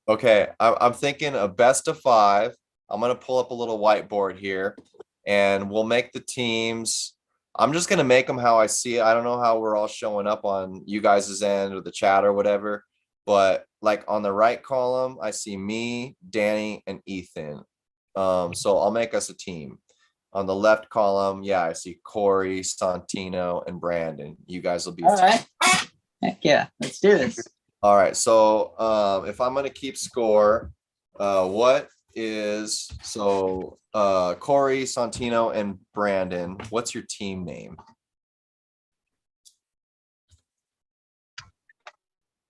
Okay, I'm thinking a best of 5. I'm gonna pull up a little whiteboard here, and we'll make the teams. I'm just gonna make them how I see it. I don't know how we're all showing up on you guys' end or the chat or whatever, but like on the right column, I see me, Danny, and Ethan. So I'll make us a team. On the left column, yeah, I see Cory, Sontino, and Brandon. You guys will be. All right. Heck yeah, let's do this. All right. So if I'm gonna keep score, what is Cory, Sontino, and Brandon? What's your team name?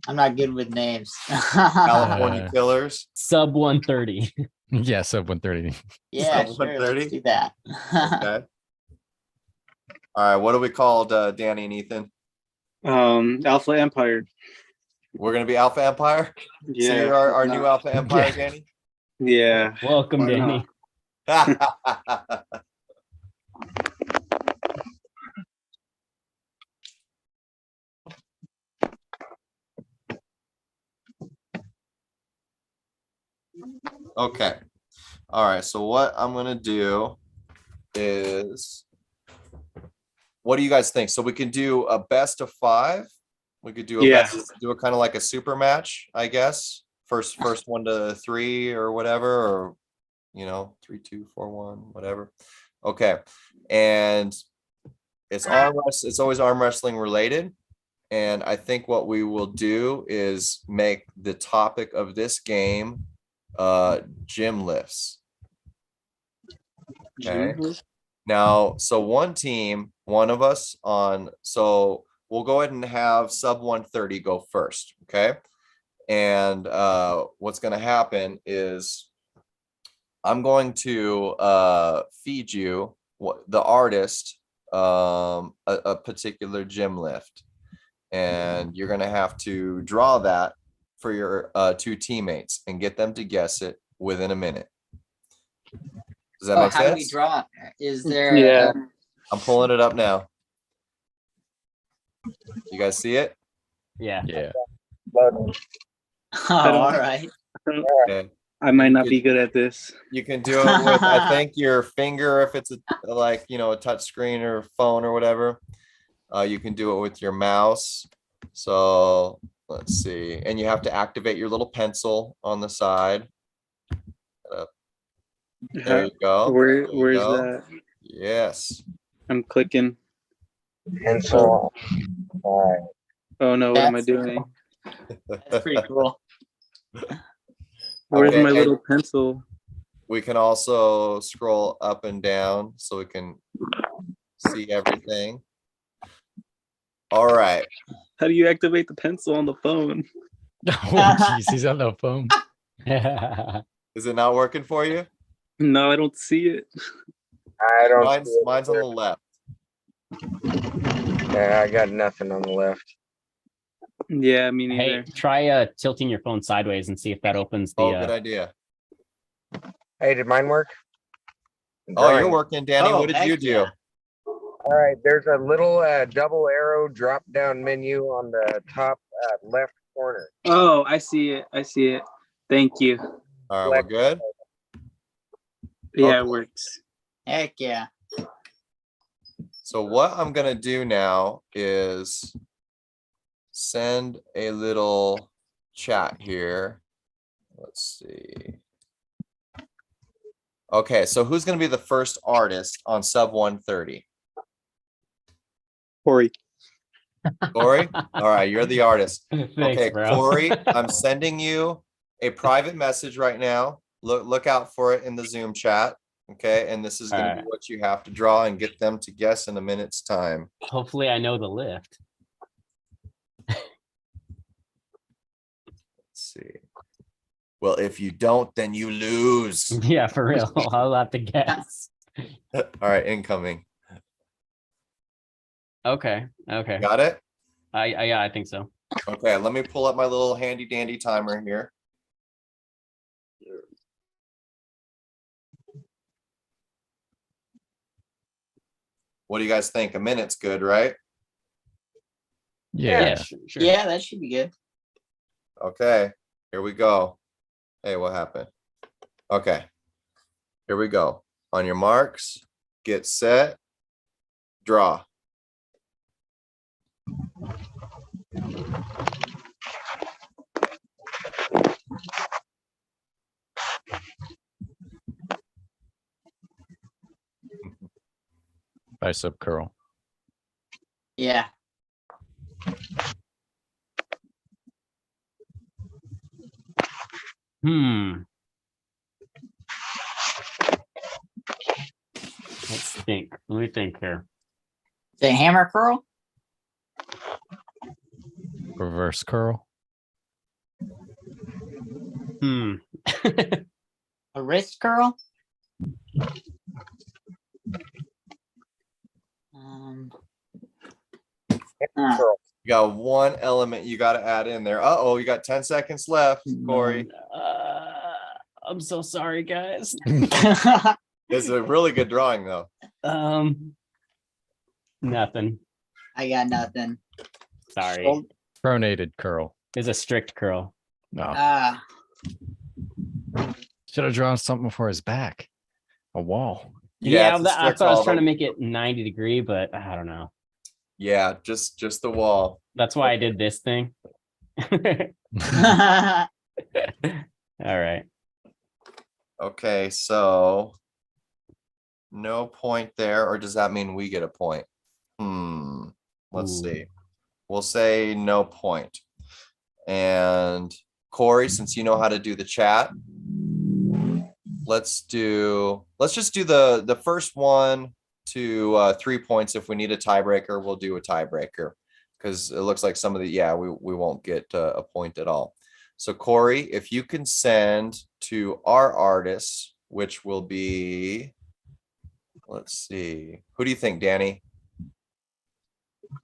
I'm not good with names. California Killers. Sub 130. Yeah, sub 130. Yeah, Sub sure. 130? Let's do that. Okay. All right. What do we call Danny and Ethan? Alpha Empire. We're gonna be Alpha Empire. Yeah. So you're our new Alpha Empire, Danny. Yeah. Welcome, Why Danny. Okay. All right. So what I'm gonna do is, what do you guys think? So we can do a best of 5. We could do a do a kind of like a super match, I guess. First 1 to 3 or whatever, or 3, 2, 4, 1, whatever. Okay. And it's always arm wrestling related. And I think what we will do is make the topic of this game gym lifts. Okay. Now, so one of us so we'll go ahead and have sub 130 go first. Okay. And what's going to happen is I'm going to feed you the artist a particular gym lift, and you're going to have to draw that for your 2 teammates and get them to guess it within a minute. Does that make how sense? do we draw? Is there? Yeah. I'm pulling it up now. You guys see it? Yeah. Yeah. All right. Okay. I might not be good at this. You can do it with, I think, your finger if it's a touch screen or phone or whatever. You can do it with your mouse. So let's see. And you have to activate your little pencil on the side. There you go. Where's There you go. that? Yes. I'm clicking. Pencil. Oh no, what am I That's doing? That's pretty cool. Where's Okay, my and little pencil? we can also scroll up and down so we can see everything. All right. How do you activate the pencil on the phone? Oh, jeez, he's on the phone. Is it not working for you? No, I don't see it. I don't. Mine's on the left. Yeah, I got nothing on the left. Yeah, me Hey, neither. try tilting your phone sideways and see if that opens the. Oh, good idea. Hey, did mine work? Oh, you're Drawing. working, Danny. Oh, What did you heck do? yeah. All right, there's a little double arrow drop down menu on the top left corner. Oh, I see it. I see it. Thank you. All right, we're good. Yeah, Okay. it works. Heck yeah. So what I'm gonna do now is send a little chat here. Let's see. Okay, so who's gonna be the first artist on sub 130? Cory. Cory? All right, you're the artist. Thanks, Okay, bro. Cory, I'm sending you a private message right now. Look out for it in the Zoom chat. Okay, and this is going to be what you have to draw and get them to guess in a minute's time. Hopefully I know the lift. Let's see. Well, if you don't, then you lose. Yeah, for real. I'll have to guess. All right, incoming. Okay. Okay. Got it? Yeah, I think so. Okay, let me pull up my little handy dandy timer here. What do you guys think? A minute's good, right? Yeah. Sure. Yeah, that should be good. Okay, here we go. Hey, what happened? Okay, here we go. On your marks, get set, draw. Bicep curl. Yeah. Let's think. Let me think here. The hammer curl? Reverse curl. A wrist curl? You got one element you got to add in there. Uh-oh, you got 10 seconds left, Cory. I'm so sorry, guys. It's a really good drawing, though. Nothing. I got nothing. Sorry. Pronated curl. It's a strict curl. No. Should have drawn something for his back. A wall. Yeah, it's a I strict thought I was wall, trying to though. make it 90 degree, but I don't know. Yeah, just the wall. That's why I did this thing. All right. Okay, so no point there, or does that mean we get a point? Let's see. We'll say no point. And Cory, since you know how to do the chat, let's just do the first one to 3 points. If we need a tiebreaker, we'll do a tiebreaker, because it looks like some of the we won't get a point at all. So Cory, if you can send to our artists, which will be, let's see, who do you think, Danny?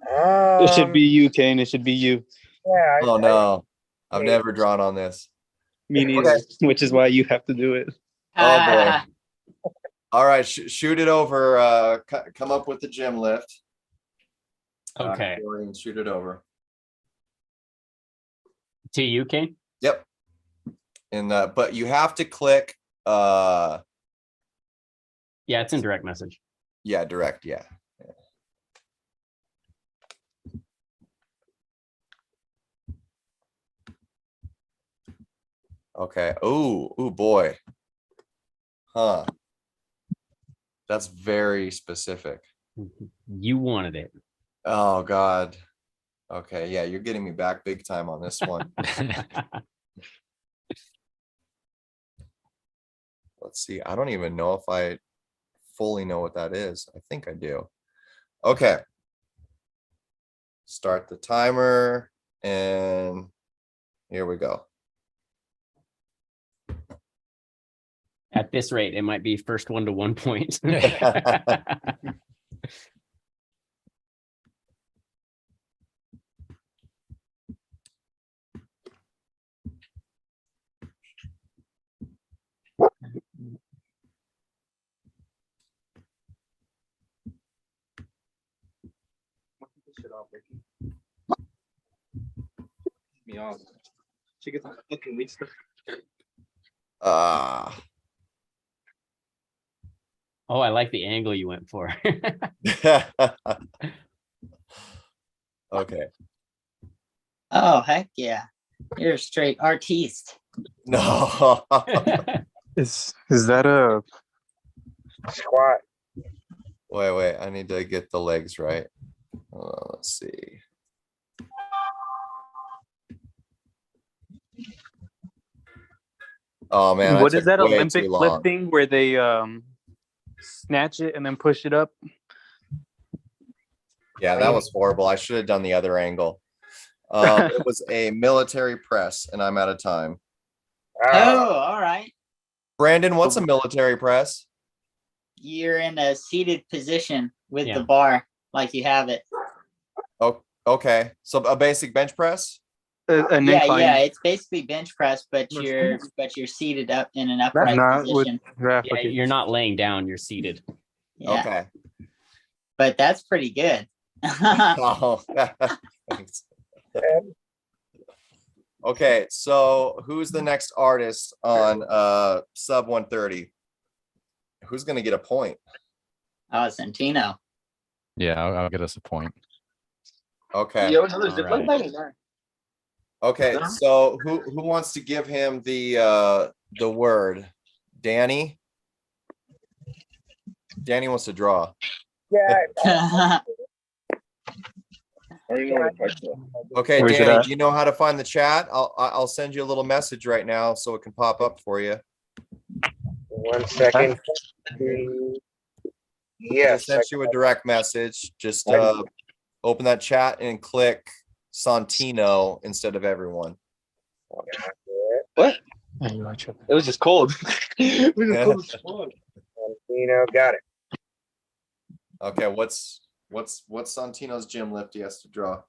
It should be you, Kane. It should be you. Yeah. Oh no, I've never drawn on this. Me neither, which is why you have to do it. Oh boy. All right, shoot it over. Come up with the gym lift. Okay. Cory, shoot it over. To you, Kane? Yep. And but you have to click Yeah, it's in direct message. yeah, direct, yeah. Okay. Oh boy. Huh. That's very specific. You wanted it. Oh God. Okay, yeah, you're getting me back big time on this one. Let's see. I don't even know if I fully know what that is. I think I do. Okay. Start the timer, and here we go. At this rate, it might be first one to 1 point. off, Ricky. Me off. She gets on fucking weed stuff. Oh, I like the angle you went for. Okay. Oh, heck yeah. You're a straight artiste. No. Is that a Squat. Wait. I need to get the legs right. Let's see. Oh man, what that is that took way Olympic too long. lifting where they snatch it and then push it up? Yeah, that was horrible. I should have done the other angle. It was a military press, and I'm out of time. Oh, all right. Brandon, what's a military press? You're in a seated position with Yeah. the bar, like you have it. Oh, okay. So a basic bench press? An Yeah, incline. yeah. It's basically bench press, but you're seated up in an upright Not with position. Raph. Yeah, you're not laying down, you're seated. Yeah, Okay. but that's pretty good. Oh, thanks. Okay, so who's the next artist on sub 130? Who's gonna get a point? Oh, Sontino. Yeah, I'll get us a point. Okay. All right. Okay, so who wants to give him the word? Danny? Danny wants to draw. Yeah. Okay, Where's it Danny, at? do you know how to find the chat? I'll send you a little message right now so it can pop up for you. 1 second. I Yes. sent you a direct message. Just I- open that chat and click Sontino instead of everyone. What? It was just cold. It was just cold as fuck. Got it. Okay, what's Santino's gym lift he has to draw?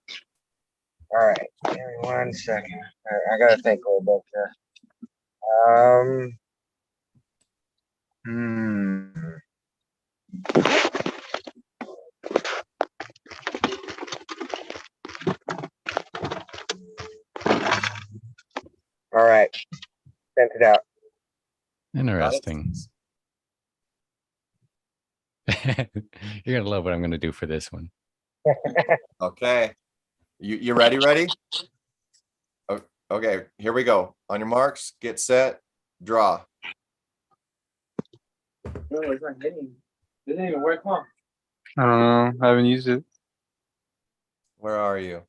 All right. Give me 1 second. I gotta think a little bit here. All right. Sent it out. Interesting. You're gonna love what I'm gonna do for this one. Okay. You ready? Okay, here we go. On your marks, get set, draw. No, it's not hitting. It didn't even work, huh? I don't know. I haven't used it. Where are you?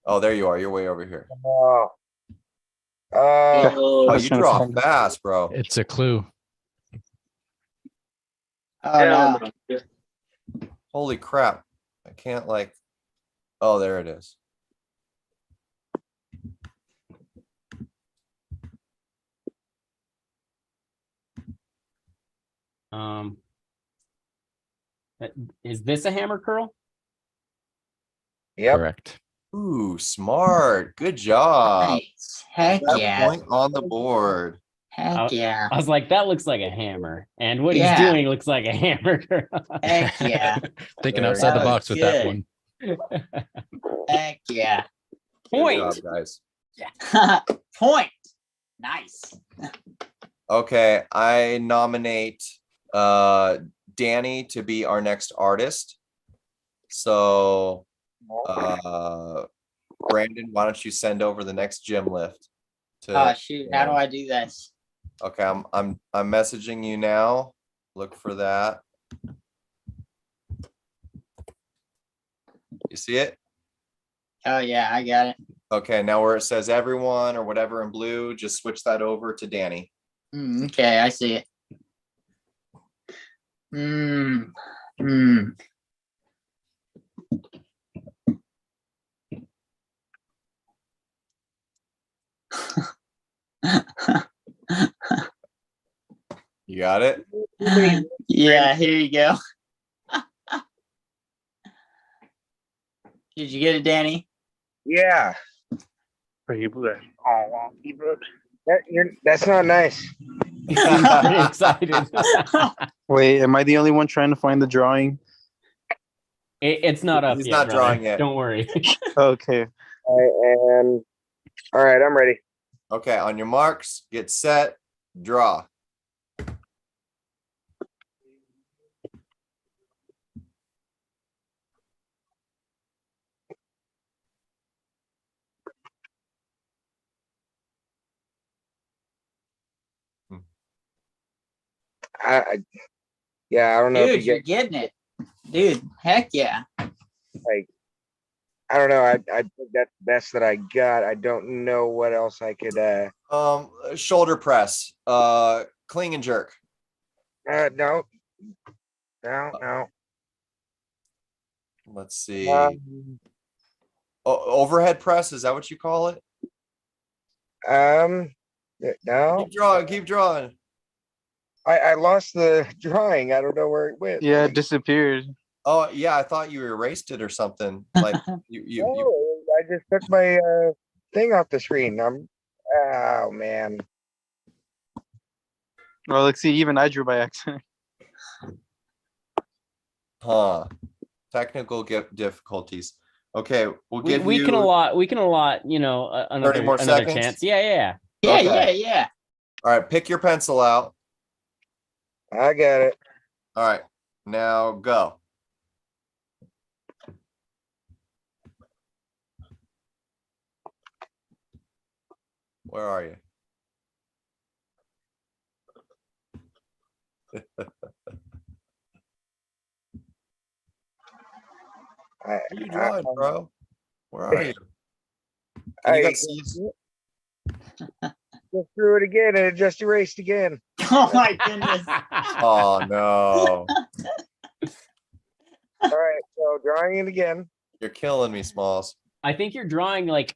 Oh, there you are. You're way over here. Oh. Oh, you draw fast, bro. It's a clue. Oh, no. Holy crap. I can't like, oh, there it is. Is this a hammer curl? Yep. Correct. Ooh, smart. Good job. Nice. Heck That yeah. point on the board. Heck yeah. I was like, that looks like a hammer. And what Yeah. he's doing looks like a hammer curl. Heck yeah. Thinking Very outside the good. box with that Good. one. Heck yeah. Good Point. job, guys. Point. Nice. Okay, I nominate Danny to be our next artist. So Brandon, why don't you send over the next gym lift to Oh shoot, how do I do this? Okay, I'm messaging you now. Look for that. You see it? Oh yeah, I got it. Okay, now where it says everyone or whatever in blue, just switch that over to Danny. Okay, I see it. You got it? Yeah, here you go. Did you get it, Danny? Yeah. That's not nice. He's pretty excited. Wait, am I the only one trying to find the drawing? It's not up He's yet. not brother. drawing yet. Don't worry. Okay. And all right, I'm ready. Okay, on your marks, get set, draw. Yeah, I don't know Dude, if you you're getting it. Dude, heck yeah. like. I don't know. I think that's the best that I got. I don't know what else I could. Shoulder press, clean and jerk. No. Let's see. Um, Overhead press, is that what you call it? No. Keep drawing. I lost the drawing. I don't know where it went. Yeah, it disappeared. Oh yeah, I thought you erased it or something. Like you I just took my thing off the screen. Oh man. Well, let's see. Even I drew by accident. huh. Technical difficulties. Okay, we'll give we you can allot. We can allot. Another 30 more another seconds? chance. Yeah. Yeah, Okay. yeah. All right, pick your pencil out. I got it. All right, now go. Where are you? What are you drawing, bro? Where are you? Can you guys see? Just threw it again and it just erased again. Oh my goodness. Oh no. All right, so drawing it again. You're killing me, Smalls. I think you're drawing like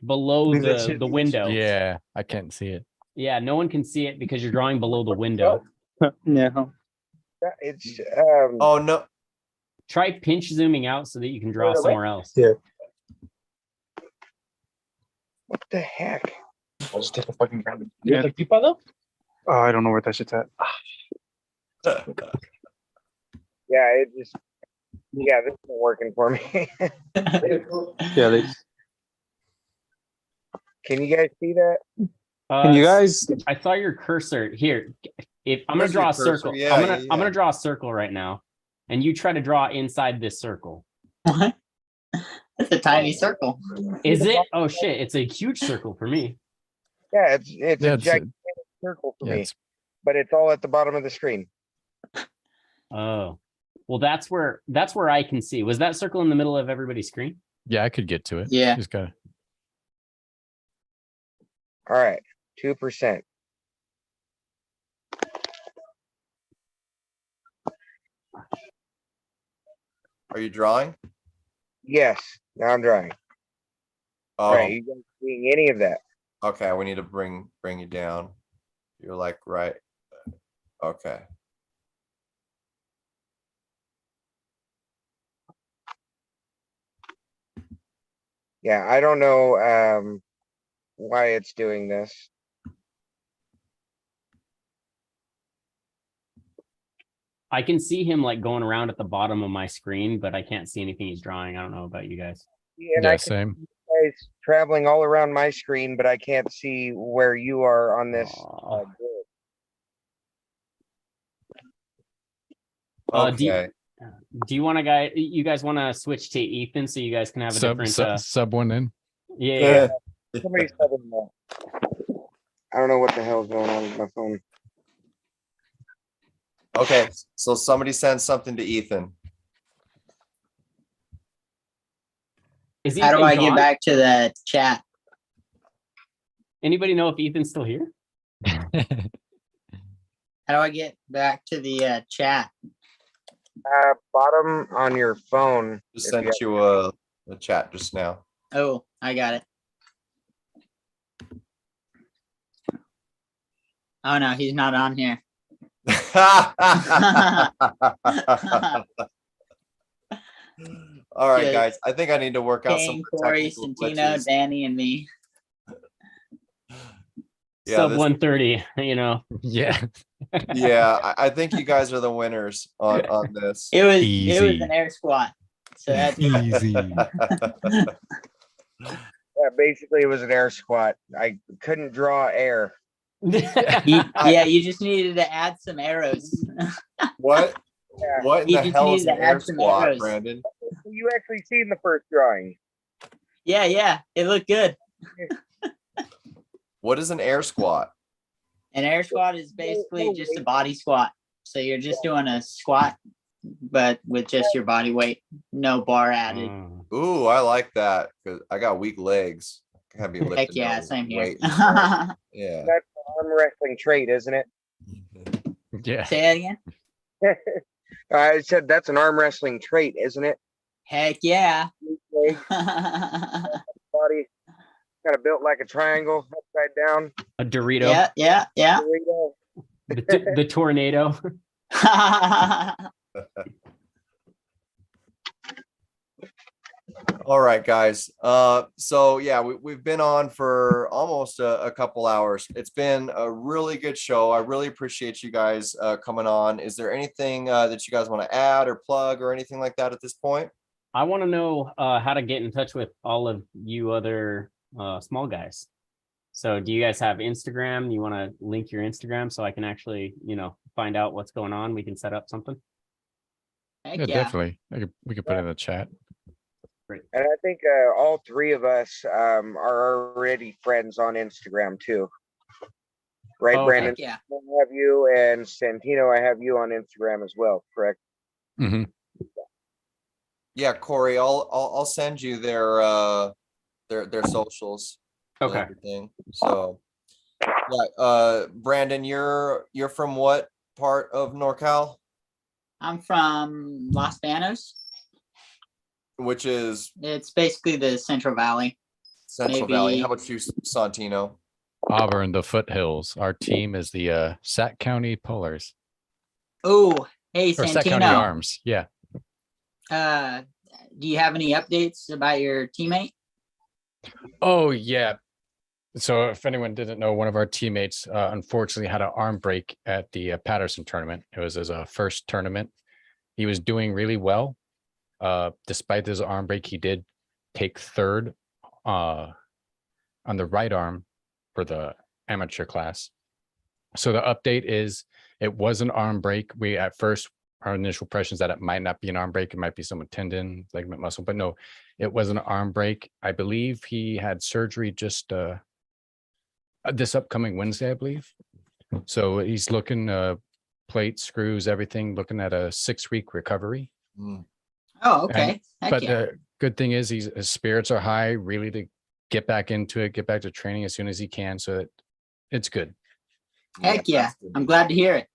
below the window. Yeah, I can't see it. Yeah, no one can see it because you're drawing below the window. Yeah. It's Oh no. Try pinch zooming out so that you can draw somewhere else. Yeah. what the heck? I'll just take a fucking random. Yeah. Oh, I don't know where that shit's at. Yeah, it just this isn't working for me. Yeah. Can you guys see that? Can you guys? I saw your cursor here. If I'm Where's gonna draw your a cursor? circle, Yeah, I'm gonna draw a circle right now, and you try to draw inside this circle. What? That's a tiny circle. Is it? Oh shit! It's a huge circle for me. Yeah, it's Yeah, a it's gigantic circle for Yeah, me, it's- but it's all at the bottom of the screen. Oh, well, that's where I can see. Was that circle in the middle of everybody's screen? yeah, I could get to it. Yeah. Just gotta. All right, 2%. Are you drawing? Yes, now I'm drawing. Oh, All right, you guys seeing any of that? okay. We need to bring you down. You're like right. Okay. Yeah, I don't know why it's doing this. I can see him like going around at the bottom of my screen, but I can't see anything he's drawing. I don't know about you guys. And Yeah, I can same. see you guys traveling all around my screen, but I can't see where you are on this Aw. grid. Okay. Do you guys want to switch to Ethan so you guys can have a different Sub one in. yeah. Somebody's subbing that. I don't know what the hell's going on with my phone. Okay. So somebody send something to Ethan. Is How do Ethan I gone? get back to the chat? Anybody know if Ethan's still here? How do I get back to the chat? Bottom on your phone. Just if sent you you a chat just now. Oh, I got it. Oh no, he's not on here. All right, Good. guys. I think I need to work out some Kane, Cory, technical Sontino, glitches. Danny, and me. Yeah, Sub this- 130, you know. Yeah. Yeah, I think you guys are the winners on this. It was Easy. an air squat. So that's Easy. Yeah, basically it was an air squat. I couldn't draw air. you just needed to add some arrows. What? Yeah. What in You the just hell is needed an to air add some squat, arrows. Brandon? You actually seen the first drawing. Yeah, it looked good. What is an air squat? An air squat is basically just a body squat. So you're just doing a squat, but with just your body weight, no bar added. Ooh, I like that because I got weak legs. I have you Heck lifting yeah, that same here. weight. Yeah. That's an arm wrestling trait, isn't it? Yeah. Say that again. I said that's an arm wrestling trait, isn't it? Heck yeah. Body kind of built like a triangle, upside down. A Dorito. Yeah. Burrito. The tornado. All right, guys. So yeah, we've been on for almost a couple hours. It's been a really good show. I really appreciate you guys coming on. Is there anything that you guys want to add or plug or anything like that at this point? I want to know how to get in touch with all of you other small guys. So do you guys have Instagram? You want to link your Instagram so I can actually, find out what's going on? We can set up something. Heck Yeah, yeah. definitely. We could put it in the chat. And I think all three of us are already friends on Instagram too. Right, Oh, okay. Brandon? Heck yeah. I have you, and Santino, I have you on Instagram as well, correct? Hmm. Yeah, Corey, I'll send you their socials. And Okay. everything. So yeah, Brandon, you're from what part of NorCal? I'm from Los Banos. Which is It's basically the Central Valley. Central Maybe- Valley. How about you, Sontino? Auburn, the foothills. Our team is the Sac County Polars. Oh, hey, Or Sac County Santino. Arms. Yeah. Do you have any updates about your teammate? Oh, yeah. So if anyone didn't know, one of our teammates unfortunately had an arm break at the Patterson tournament. It was his first tournament. He was doing really well. Despite his arm break, he did take third on the right arm for the amateur class. So the update is it was an arm break. We at first, our initial impression is that it might not be an arm break. It might be some tendon, ligament, muscle, but no, it was an arm break. I believe he had surgery just this upcoming Wednesday, I believe. So he's looking plate, screws, everything, looking at a 6-week recovery. Oh, okay. Heck But yeah. the good thing is his spirits are high, really, to get back into it, get back to training as soon as he can. So it's good. Heck yeah. I'm glad to hear it.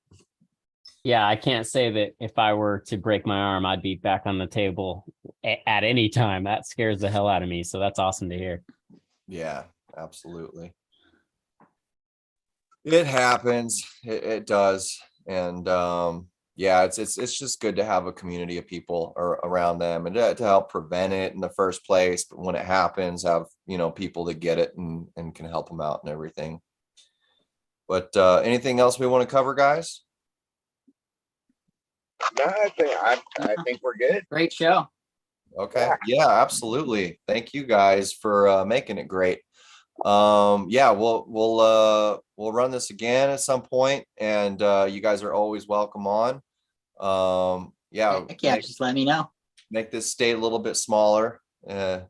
Yeah, I can't say that if I were to break my arm, I'd be back on the table at any time. That scares the hell out of me. So that's awesome to hear. Yeah, absolutely. It happens. It does. And yeah, it's just good to have a community of people around them and to help prevent it in the first place. But when it happens, have, people that get it and can help them out and everything. But anything else we want to cover, guys? No, I think we're good. Great show. Okay. Yeah, absolutely. Thank you guys for making it great. Yeah, we'll run this again at some point, and you guys are always welcome on. Yeah, Heck yeah, just let me know. make this state a little bit smaller, and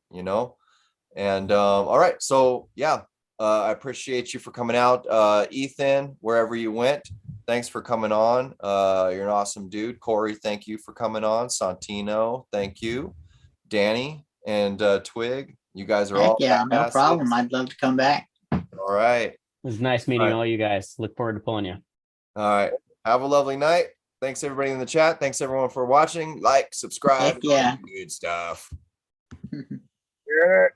all right. So yeah, I appreciate you for coming out. Ethan, wherever you went, thanks for coming on. You're an awesome dude. Corey, thank you for coming on. Santino, thank you. Danny and Twig, you guys are Heck all yeah, no badasses. problem. I'd love to come back. All right. It was nice meeting All right. all you guys. Look forward to pulling you. All right. Have a lovely night. Thanks everybody in the chat. Thanks everyone for watching. Like, subscribe, Heck yeah. good stuff. You're